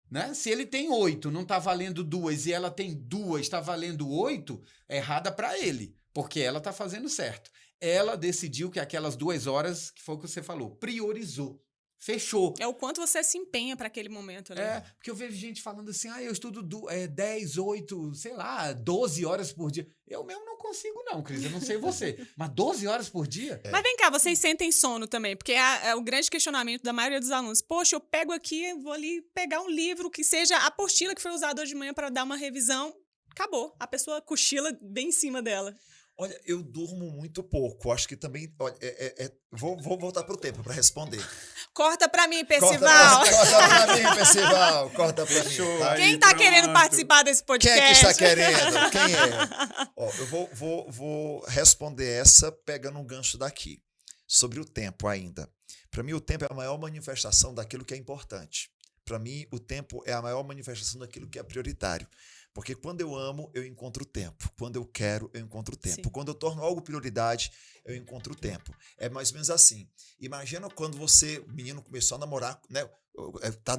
Né? Se ele tem 8, não está valendo 2 e ela tem 2, está valendo 8, é errada para ele, porque ela está fazendo certo. Ela decidiu que aquelas 2 horas, que foi o que você falou, priorizou, fechou. É o quanto você se empenha para aquele momento, né? É, porque eu vejo gente falando assim, eu estudo 10, 8, sei lá, 12 horas por dia. Eu mesmo não consigo não, Cris, eu não sei você, mas 12 horas por dia? Mas vem cá, vocês sentem sono também, porque é o grande questionamento da maioria dos alunos. Poxa, eu pego aqui, vou ali pegar um livro que seja a apostila que foi usada hoje de manhã para dar uma revisão, acabou. A pessoa cochila bem em cima dela. Olha, eu durmo muito pouco. Acho que também. Olha, vou voltar pro tempo para responder. Corta pra mim, Percival. Corta pra mim, Percival. Corta pra mim. Tá? Quem tá querendo participar desse podcast? Quem é que está querendo? Quem é? Ó, eu vou responder essa pegando um gancho daqui. Sobre o tempo ainda. Para mim, o tempo é a maior manifestação daquilo que é importante. Para mim, o tempo é a maior manifestação daquilo que é prioritário. Porque quando eu amo, eu encontro tempo. Quando eu quero, eu encontro tempo. Sim. Quando eu torno algo prioridade, eu encontro tempo. É mais ou menos assim. Imagina quando o menino começou a namorar, né? Tá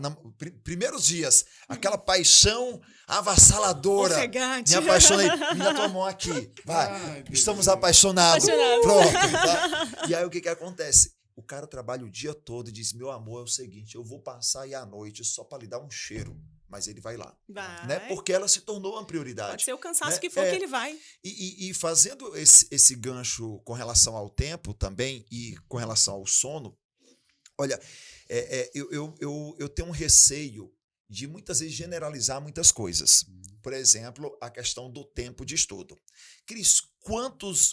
primeiros dias, aquela paixão avassaladora. Ofegante. Me apaixonei. Me dá tua mão aqui. Vai. Ai, Estamos apaixonados. Pronto. Tá? E aí o que acontece? O cara trabalha o dia todo e diz, meu amor, é o seguinte, eu vou passar aí à noite só para lhe dar um cheiro. Mas ele vai lá. Vai. Né? Porque ela se tornou uma prioridade. Pode ser o cansaço né? que for que ele vai. E fazendo esse gancho com relação ao tempo também e com relação ao sono, olha, eu tenho um receio de muitas vezes generalizar muitas coisas. Por exemplo, a questão do tempo de estudo. Cris,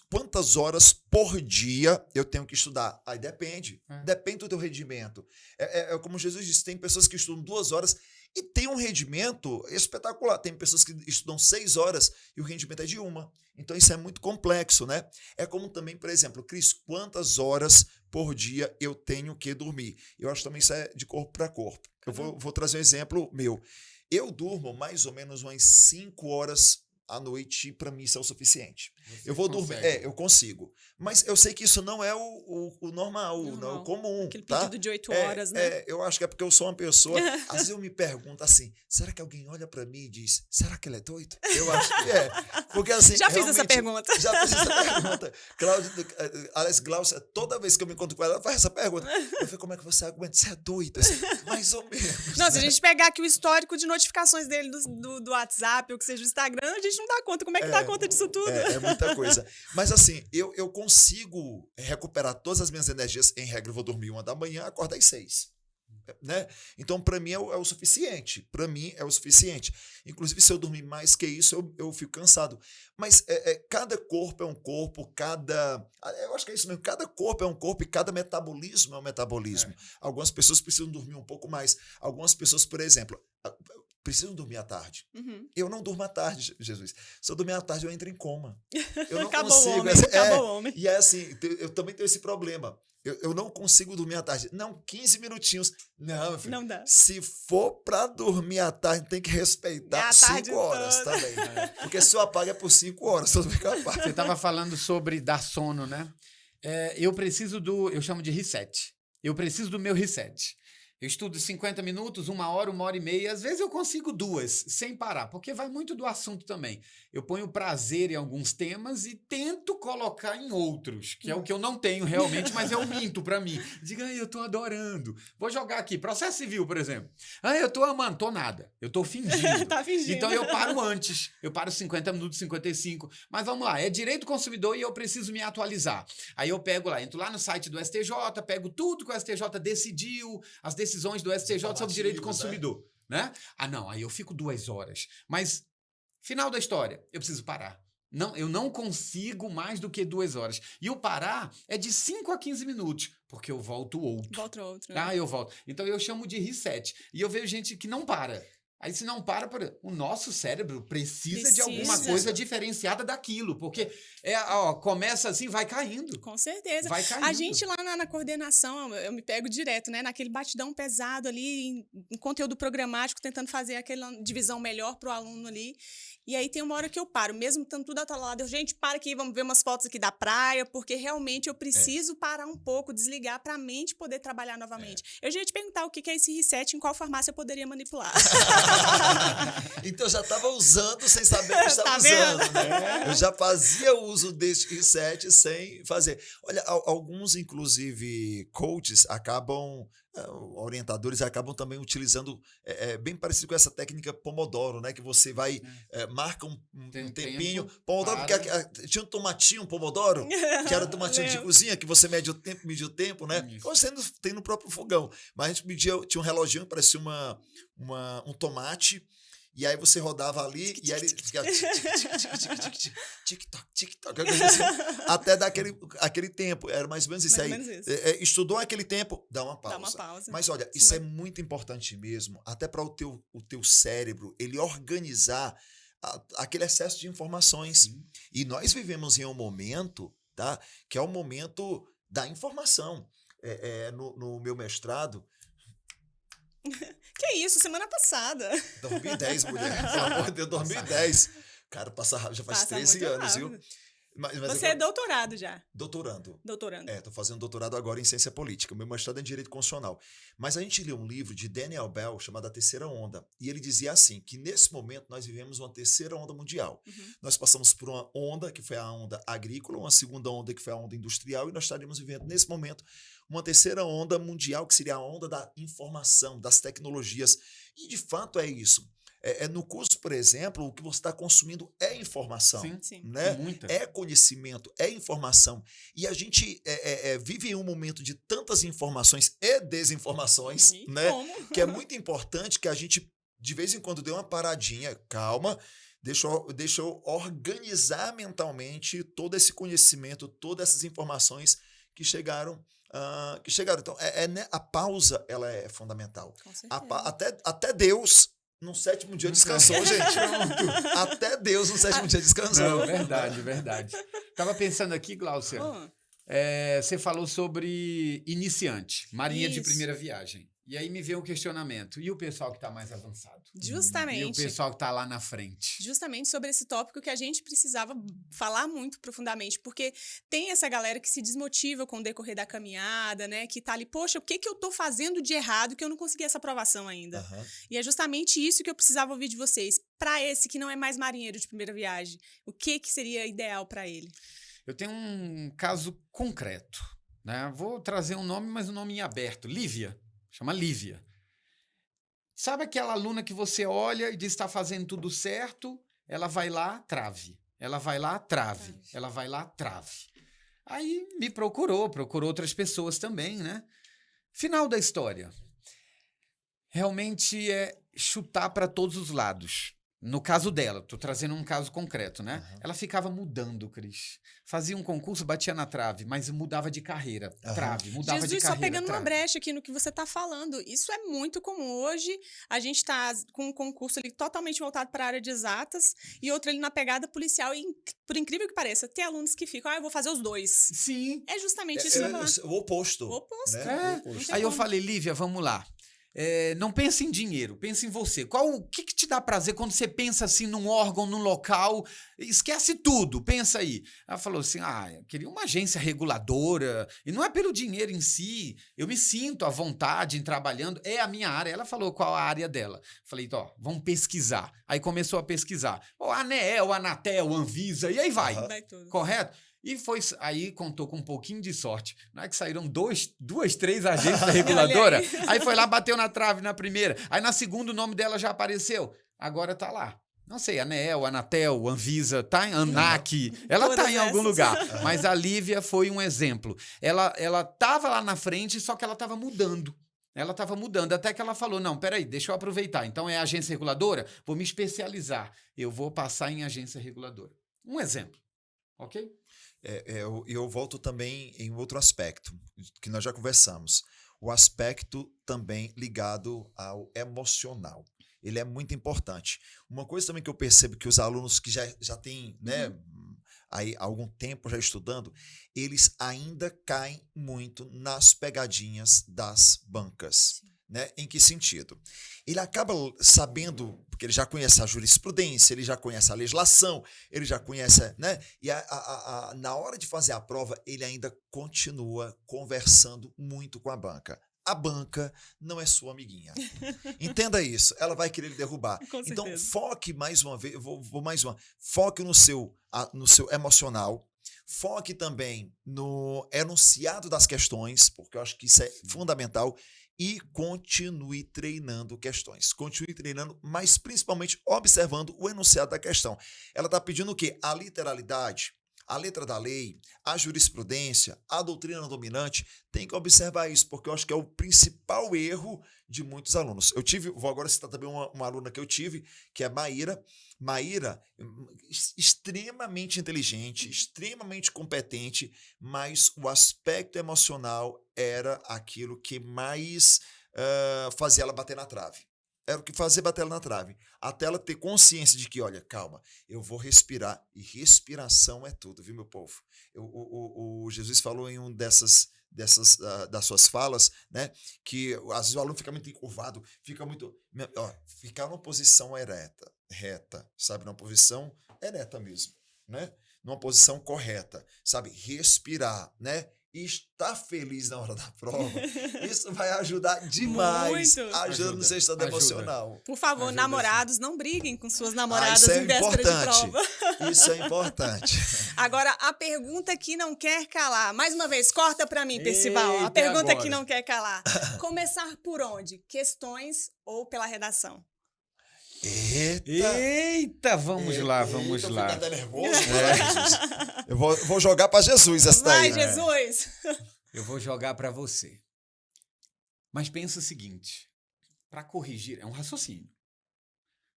quantas horas por dia eu tenho que estudar? Aí depende. Depende do teu rendimento. É como Jesus disse, tem pessoas que estudam 2 horas e tem um rendimento espetacular. Tem pessoas que estudam 6 horas e o rendimento é de 1. Então isso é muito complexo, né? É como também, por exemplo, Cris, quantas horas por dia eu tenho que dormir? Eu acho também isso é de corpo para corpo. Eu vou trazer um exemplo meu. Eu durmo mais ou menos umas 5 horas à noite, para mim isso é o suficiente. Você eu vou dormir, eu consigo. Mas eu sei que isso não é o normal, não é o comum. Aquele tá? pedido de 8 horas, né? Eu acho que é porque eu sou uma pessoa, às vezes eu me pergunto assim, será que alguém olha para mim e diz, será que ele é doido? Eu acho que é. Porque assim, já fiz essa pergunta. Já fiz essa pergunta. Glaucia, toda vez que eu me encontro com ela faz essa pergunta. Eu falei, como é que você aguenta? Você é doido? Assim, mais ou menos. Não, se a gente pegar aqui o histórico de notificações dele do WhatsApp, ou que seja do Instagram, a gente não dá conta. Como é que dá conta disso tudo? É muita coisa. Mas assim, eu consigo recuperar todas as minhas energias. Em regra, eu vou dormir 1 da manhã, acordo às 6. né? Então, para mim, é o suficiente. Para mim, é o suficiente. Inclusive, se eu dormir mais que isso, eu fico cansado. Mas cada corpo é um corpo, eu acho que é isso mesmo. Cada corpo é um corpo e cada metabolismo é um metabolismo. Algumas pessoas precisam dormir um pouco mais. Algumas pessoas, por exemplo, precisam dormir à tarde. Uhum. Eu não durmo à tarde, Jesus. Se eu dormir à tarde, eu entro em coma. Eu não Acabou consigo. o homem, acabou o homem. E é assim, eu também tenho esse problema. Eu não consigo dormir à tarde. Não, 15 minutinhos. Não, meu filho. Não dá. Se for para dormir à tarde, tem que respeitar a tarde 5 horas toda. também. Porque se eu apago é por 5 horas. Se eu ficar apagado. Você estava falando sobre dar sono, né? Eu chamo de reset. Eu preciso do meu reset. Eu estudo 50 minutos, 1 hora e meia. Às vezes eu consigo 2, sem parar, porque vai muito do assunto também. Eu ponho prazer em alguns temas e tento colocar em outros, que é o que eu não tenho realmente, mas eu minto pra mim. Diga, eu tô adorando. Vou jogar aqui, processo civil, por exemplo. Eu tô amando, tô nada. Eu tô fingindo. Tá fingindo. Então eu paro antes. Eu paro 50 minutos, 55. Mas vamos lá, é direito do consumidor e eu preciso me atualizar. Aí eu pego lá, entro lá no site do STJ, pego tudo que o STJ decidiu, as decisões do STJ sobre direito do consumidor, né? Não, aí eu fico 2 horas. Mas, final da história, eu preciso parar. Não, eu não consigo mais do que 2 horas. E o parar é de 5 a 15 minutos, porque eu volto outro. Volta outro. Né? Eu volto. Então eu chamo de reset. E eu vejo gente que não para. Aí se não para, o nosso cérebro precisa de alguma coisa diferenciada daquilo, porque começa assim, vai caindo. Com certeza. Vai caindo. A gente lá na coordenação, eu me pego direto, né? Naquele batidão pesado ali, em conteúdo programático, tentando fazer aquela divisão melhor para o aluno ali. E aí tem uma hora que eu paro, mesmo estando tudo atalado. Gente, para aqui, vamos ver umas fotos aqui da praia, porque realmente eu preciso parar um pouco, desligar para a mente poder trabalhar novamente. Eu já ia te perguntar o que é esse reset, em qual farmácia eu poderia manipular. Então eu já estava usando sem saber que estava usando, né? Eu já fazia uso desse reset sem fazer. Olha, alguns, inclusive, coaches orientadores acabam também utilizando bem parecido com essa técnica Pomodoro, né? Que você vai, marca um tempinho. Pomodoro, porque tinha um tomatinho Pomodoro, que era tomatinho de cozinha, que você media o tempo, né? Você tem no próprio fogão. Mas a gente tinha um reloginho que parecia um tomate. E aí você rodava ali e aí ele ficava tic-tac, tic-tac, até dar aquele tempo. Era mais ou menos isso. Estudou aquele tempo, dá uma pausa. Mas olha, isso é muito importante mesmo, até para o teu cérebro, ele organizar aquele excesso de informações. Sim. E nós vivemos em um momento, tá, que é o momento da informação. No meu mestrado, que isso, semana passada. 2010, mulher. Pelo amor de Deus, 2010. Cara, já faz 13 anos, viu? Mas você é doutorado já? Doutorando. Tô fazendo doutorado agora em ciência política. O meu mestrado é em direito constitucional. Mas a gente leu um livro de Daniel Bell chamado A Terceira Onda. E ele dizia assim, que nesse momento nós vivemos uma terceira onda mundial. Uhum. Nós passamos por uma onda, que foi a onda agrícola, uma segunda onda, que foi a onda industrial, e nós estaríamos vivendo, nesse momento, uma terceira onda mundial, que seria a onda da informação, das tecnologias. E, de fato, é isso. No curso, por exemplo, o que você está consumindo é informação. Sim, né? Muita. É conhecimento, é informação. E a gente vive em um momento de tantas informações e desinformações, né? Que é muito importante que a gente, de vez em quando, dê uma paradinha, calma, deixa eu organizar mentalmente todo esse conhecimento, todas essas informações que chegaram. Então, a pausa ela é fundamental. Até Deus, no 7º dia, descansou, gente. Até Deus, no 7º dia, descansou. Não, verdade. Estava pensando aqui, Gláucia, você falou sobre iniciante, marinha de primeira viagem. E aí me veio um questionamento. E o pessoal que está mais avançado? Justamente. E o pessoal que está lá na frente? Justamente sobre esse tópico que a gente precisava falar muito profundamente, porque tem essa galera que se desmotiva com o decorrer da caminhada, né? Que tá ali, poxa, o que eu tô fazendo de errado que eu não consegui essa aprovação ainda? Uhum. E é justamente isso que eu precisava ouvir de vocês. Para esse que não é mais marinheiro de primeira viagem, o que seria ideal para ele? Eu tenho um caso concreto, né? Vou trazer um nome, mas um nome em aberto. Lívia. Chama Lívia. Sabe aquela aluna que você olha e diz que está fazendo tudo certo? Ela vai lá, trave. Ela vai lá, trave. Ela vai lá, trave. Aí me procurou outras pessoas também, né? Final da história. realmente é chutar para todos os lados. No caso dela, tô trazendo um caso concreto, né? Aham. Ela ficava mudando, Cris. Fazia um concurso, batia na trave, mas mudava de carreira. Aham. Trave, mudava Jesus, de só carreira. pegando uma trave. brecha aqui no que você está falando. Isso é muito comum. Hoje, a gente está com um concurso ali totalmente voltado para a área de exatas e outro ali na pegada policial. E, por incrível que pareça, tem alunos que ficam, eu vou fazer os dois. Sim. É justamente isso que eu tô falando. O oposto. O oposto. Né? É. O oposto. tem Aí eu como. falei, Lívia, vamos lá. Não pense em dinheiro, pense em você. O que te dá prazer quando você pensa assim num órgão, num local? Esquece tudo, pensa aí. Ela falou assim, eu queria uma agência reguladora, e não é pelo dinheiro em si, eu me sinto à vontade em trabalhando, é a minha área. Ela falou qual a área dela. Falei, vamos pesquisar. Aí começou a pesquisar. O ANEEL, Anatel, Anvisa, e aí vai. Aham. Vai tudo. Correto? E foi aí, contou com um pouquinho de sorte. Não é que saíram duas, três agências reguladoras. Aí foi lá, bateu na trave na primeira. Aí na segunda o nome dela já apareceu. Agora tá lá. Não sei, ANEEL, Anatel, Anvisa, tá em ANAC. Ela tá Todas em algum essas. lugar. Mas a Lívia foi um exemplo. Ela tava lá na frente, só que ela tava mudando. Ela estava mudando, até que ela falou, não, peraí, deixa eu aproveitar. Então é agência reguladora? Vou me especializar. Eu vou passar em agência reguladora. Um exemplo. Ok? Eu volto também em outro aspecto, que nós já conversamos. O aspecto também ligado ao emocional. Ele é muito importante. Uma coisa também que eu percebo que os alunos que já têm, né, aí, algum tempo já estudando, eles ainda caem muito nas pegadinhas das bancas. Né? Em que sentido? Ele acaba sabendo, porque ele já conhece a jurisprudência, ele já conhece a legislação, ele já conhece, né? E na hora de fazer a prova, ele ainda continua conversando muito com a banca. A banca não é sua amiguinha. Entenda isso. Ela vai querer lhe derrubar. Com Então, certeza. foque mais uma vez, vou mais uma. Foque no seu emocional. Foque também no enunciado das questões, porque eu acho que isso é fundamental. E continue treinando questões. Continue treinando, mas principalmente observando o enunciado da questão. Ela está pedindo o quê? A literalidade, a letra da lei, a jurisprudência, a doutrina dominante. Tem que observar isso, porque eu acho que é o principal erro de muitos alunos. Vou agora citar também uma aluna que eu tive, que é Maíra. Maíra, extremamente inteligente, extremamente competente, mas o aspecto emocional era aquilo que mais fazia ela bater na trave. Era o que fazia bater ela na trave. Até ela ter consciência de que, olha, calma, eu vou respirar. E respiração é tudo, viu, meu povo? O Jesus falou em das suas falas, né, que às vezes o aluno fica muito encurvado, ficar numa posição reta, sabe, numa posição ereta mesmo, né, numa posição correta, sabe, respirar, né, e estar feliz na hora da prova, isso vai ajudar demais, Muito. ajuda no seu estado Ajuda. emocional. Por favor, Ajuda, namorados, não briguem com suas namoradas Isso é em véspera de importante, prova. isso é importante. Agora, a pergunta que não quer calar. Mais uma vez, corta pra mim, Percival. A Eita, pergunta agora. que não quer calar. Começar por onde? Questões ou pela redação? Eita, vamos lá. Fica até nervoso. Jesus. Eu vou jogar para Jesus essa daí. Vai, Jesus! Eu vou jogar para você. Mas pensa o seguinte, para corrigir, é um raciocínio.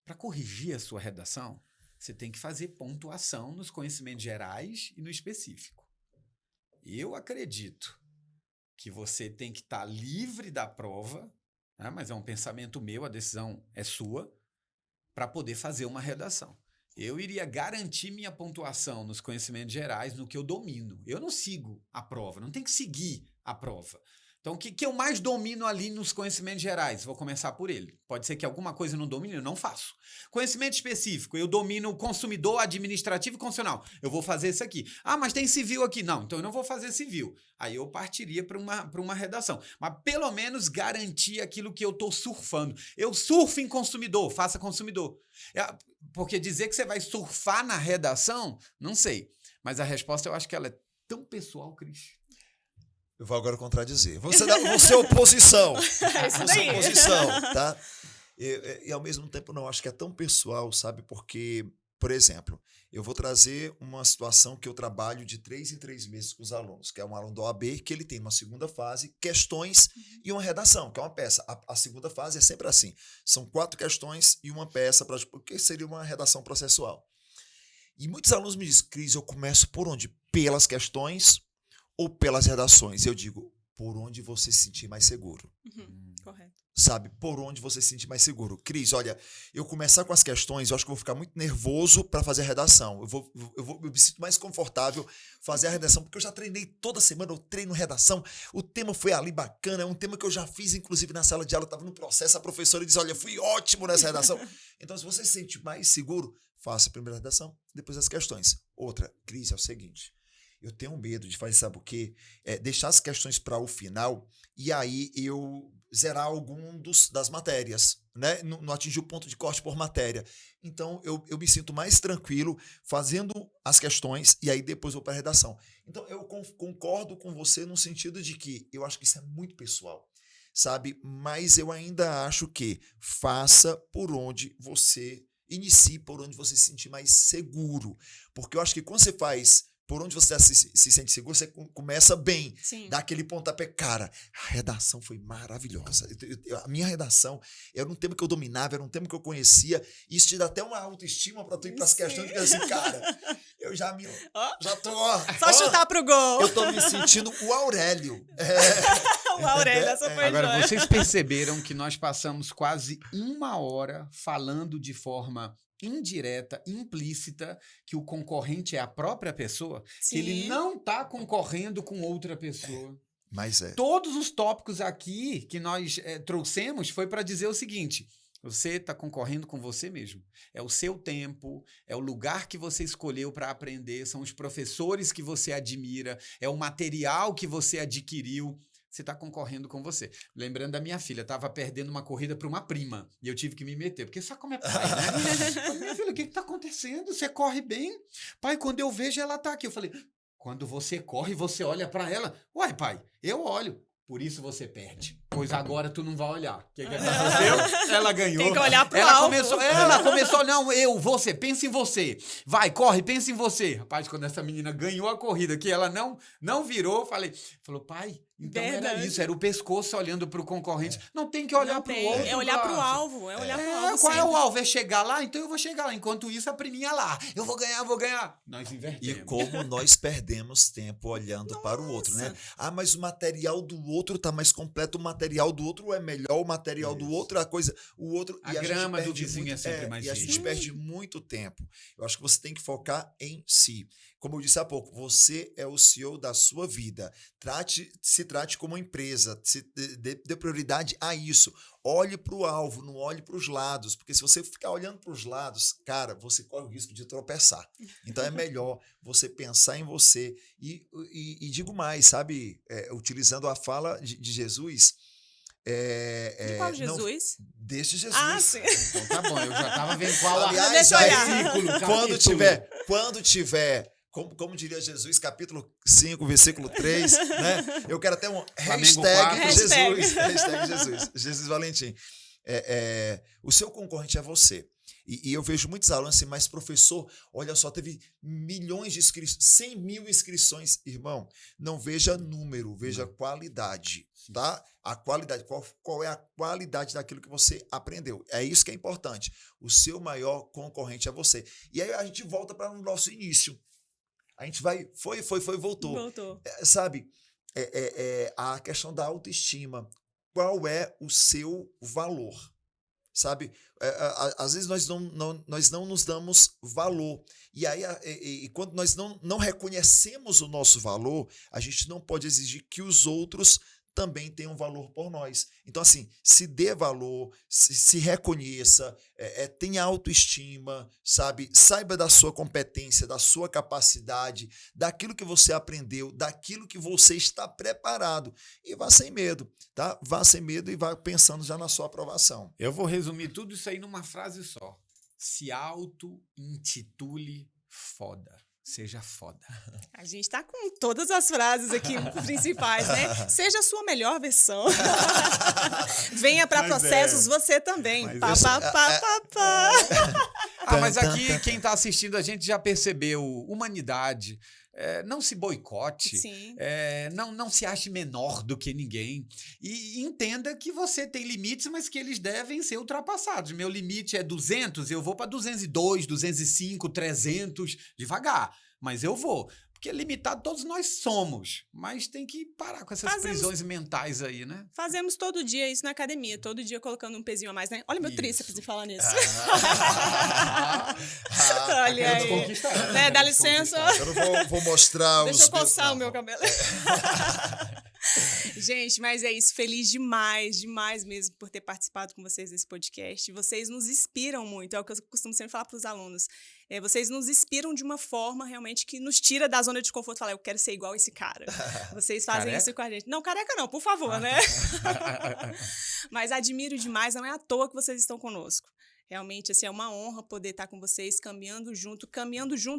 Para corrigir a sua redação, você tem que fazer pontuação nos conhecimentos gerais e no específico. Eu acredito que você tem que estar livre da prova, né, mas é um pensamento meu, a decisão é sua, para poder fazer uma redação. Eu iria garantir minha pontuação nos conhecimentos gerais, no que eu domino. Eu não sigo a prova, não tem que seguir a prova. Então, o que eu mais domino ali nos conhecimentos gerais? Vou começar por ele. Pode ser que alguma coisa eu não domine, eu não faço. Conhecimento específico, eu domino consumidor, administrativo e constitucional. Eu vou fazer isso aqui. Ah, mas tem civil aqui. Não, então eu não vou fazer civil. Aí eu partiria para uma redação. Mas pelo menos garantir aquilo que eu estou surfando. Eu surfo em consumidor, faça consumidor. Porque dizer que você vai surfar na redação, não sei. Mas a resposta eu acho que ela é tão pessoal, Cris. Eu vou agora contradizer. Você é oposição. É isso Você daí. é oposição, tá? E ao mesmo tempo não acho que é tão pessoal, sabe? Porque Por exemplo, eu vou trazer uma situação que eu trabalho de 3 em 3 meses com os alunos, que é um aluno da OAB, que ele tem uma segunda fase, questões e uma redação, que é uma peça. A segunda fase é sempre assim, são 4 questões e uma peça, porque seria uma redação processual. E muitos alunos me dizem, Cris, eu começo por onde? Pelas questões ou pelas redações? Eu digo, por onde você se sentir mais seguro. Correto. Sabe, por onde você se sentir mais seguro. Cris, olha, eu começar com as questões, eu acho que eu vou ficar muito nervoso para fazer a redação. Eu me sinto mais confortável fazer a redação, porque eu já treinei toda semana, eu treino redação, o tema foi ali bacana, é um tema que eu já fiz, inclusive, na sala de aula, eu estava no processo, a professora disse, olha, fui ótimo nessa redação. Então, se você se sente mais seguro, faça a primeira redação, depois as questões. Outra, Cris, é o seguinte, eu tenho medo de fazer, sabe o quê? Deixar as questões para o final e aí eu zerar algum das matérias, né? Não atingir o ponto de corte por matéria. Então, eu me sinto mais tranquilo fazendo as questões e aí depois vou para a redação. Então, eu concordo com você no sentido de que eu acho que isso é muito pessoal, sabe? Mas eu ainda acho que faça por onde você inicie, por onde você se sentir mais seguro. Porque eu acho que quando você faz por onde você se sente seguro, você começa bem. Sim. Dá aquele pontapé. Cara, a redação foi maravilhosa. A minha redação era um tema que eu dominava, era um tema que eu conhecia. E isso te dá até uma autoestima para tu ir para as questões. Porque assim, cara, eu já tô... Só chutar pro gol. Eu tô me sentindo o Aurélio. O Aurélio, essa foi Agora, joia. vocês perceberam que nós passamos quase 1 hora falando de forma indireta, implícita, que o concorrente é a própria pessoa, Sim. que ele não está concorrendo com outra pessoa. Mas Todos os tópicos aqui que nós trouxemos foi para dizer o seguinte: você está concorrendo com você mesmo. É o seu tempo, é o lugar que você escolheu para aprender, são os professores que você admira, é o material que você adquiriu. Você está concorrendo com você. Lembrando da minha filha, estava perdendo uma corrida para uma prima e eu tive que me meter, porque sabe como é pai, né? Falei, minha filha, o que está acontecendo? Você corre bem? Pai, quando eu vejo, ela está aqui. Eu falei, quando você corre, você olha para ela. Uai, pai, eu olho. Por isso você perde. Pois agora tu não vai olhar. O que aconteceu? Ela ganhou. Tem que olhar pro alvo. Ela começou, não, você, pensa em você. Vai, corre, pensa em você. Rapaz, quando essa menina ganhou a corrida, que ela não virou, falou, pai, então era isso, era o pescoço olhando pro concorrente. Não tem que olhar pro outro. É olhar pro alvo, é olhar pro alvo. Qual é o alvo? É chegar lá? Então eu vou chegar lá. Enquanto isso, a priminha lá. Eu vou ganhar. Nós invertemos. E como nós perdemos tempo olhando para o outro, né? Ah, mas o material do outro tá mais completo, o material do outro é melhor, o material do outro é a coisa, o outro... A grama do vizinho é sempre mais E a gente perde muito tempo. Eu acho que você tem que focar em si. Como eu disse há pouco, você é o CEO da sua vida. Se trate como uma empresa, dê prioridade a isso. Olhe para o alvo, não olhe para os lados, porque se você ficar olhando para os lados, cara, você corre o risco de tropeçar. Então é melhor você pensar em você e digo mais, sabe, utilizando a fala de Jesus. De qual Jesus? Deste Jesus. Ah, sim. Então tá bom, eu já estava vendo qual Aliás, versículo. Quando tiver, como diria Jesus, capítulo 5, versículo 3, né? Eu quero até um hashtag Jesus. Hashtag Jesus. Jesus Valentim. O seu concorrente é você. E eu vejo muitos alunos assim, mas professor, olha só, teve milhões de inscrições, 100 mil inscrições. Irmão, não veja número, veja qualidade, tá? A qualidade, qual é a qualidade daquilo que você aprendeu? É isso que é importante. O seu maior concorrente é você. E aí a gente volta para o nosso início. A gente vai, voltou. Sabe, a questão da autoestima. Qual é o seu valor? Sabe, às vezes nós não nos damos valor. E aí, quando nós não reconhecemos o nosso valor, a gente não pode exigir que os outros também tenham valor por nós. Então, assim, se dê valor, se reconheça, tenha autoestima, sabe? Saiba da sua competência, da sua capacidade, daquilo que você aprendeu, daquilo que você está preparado. E vá sem medo, tá? Vá sem medo e vá pensando já na sua aprovação. Eu vou resumir tudo isso aí numa frase só. Se auto-intitule foda. Seja foda. A gente tá com todas as frases aqui principais, né? Seja a sua melhor versão. Venha para processos você também. Mas aqui quem está assistindo a gente já percebeu. Humanidade. Não se boicote. Sim. Não se ache menor do que ninguém. E entenda que você tem limites, mas que eles devem ser ultrapassados. Meu limite é 200, eu vou para 202, 205, 300, devagar. Mas eu vou. Porque limitado todos nós somos. Mas tem que parar com essas prisões mentais aí, né? Fazemos todo dia isso na academia. Todo dia colocando um pezinho a mais, né? Olha meu tríceps de falar nisso. Olha aí. Né? Dá licença. Eu não vou mostrar Deixa eu coçar o meu cabelo. Gente, mas é isso. Feliz demais, demais mesmo por ter participado com vocês desse podcast. Vocês nos inspiram muito. É o que eu costumo sempre falar para os alunos. Vocês nos inspiram de uma forma realmente que nos tira da zona de conforto. Falar, eu quero ser igual esse cara. Vocês fazem isso com a gente. Não, careca não, por favor, né? Mas admiro demais. Não é à toa que vocês estão conosco. Realmente, assim, é uma honra poder estar com vocês, caminhando junto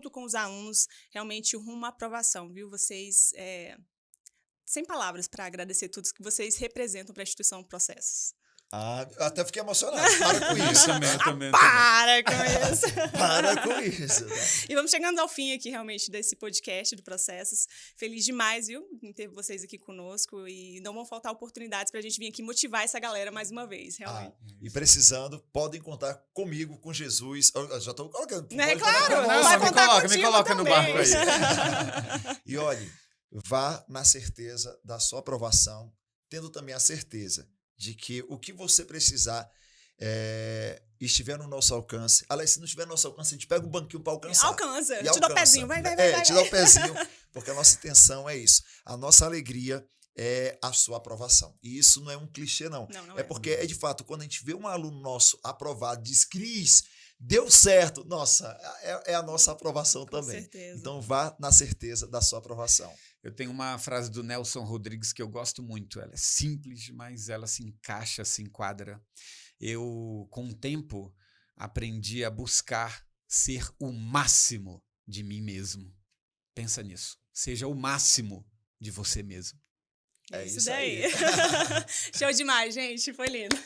com os alunos, realmente rumo à aprovação, viu? Vocês... sem palavras para agradecer tudo que vocês representam para a instituição Processos. Eu até fiquei emocionado. Para com isso. Também. Para com isso. Para com isso. Tá? E vamos chegando ao fim aqui, realmente, desse podcast do Processos. Feliz demais, viu, em ter vocês aqui conosco. E não vão faltar oportunidades para a gente vir aqui motivar essa galera mais uma vez, realmente. E precisando, podem contar comigo, com Jesus. Eu já estou colocando. É claro, me coloca no barco aí. E olhe, vá na certeza da sua aprovação, tendo também a certeza de que o que você precisar estiver no nosso alcance. Aliás, se não estiver no nosso alcance, a gente pega o banquinho para alcançar. Alcança. Te dá o pezinho. Vai. Te dá o pezinho, porque a nossa intenção é isso. A nossa alegria é a sua aprovação. E isso não é um clichê, não. Não é porque, de fato, quando a gente vê um aluno nosso aprovado, diz, Cris, deu certo. Nossa, é a nossa aprovação também. Com certeza. Então, vá na certeza da sua aprovação. Eu tenho uma frase do Nelson Rodrigues que eu gosto muito. Ela é simples, mas ela se encaixa, se enquadra. Eu, com o tempo, aprendi a buscar ser o máximo de mim mesmo. Pensa nisso. Seja o máximo de você mesmo. É isso daí. Show demais, gente. Foi lindo.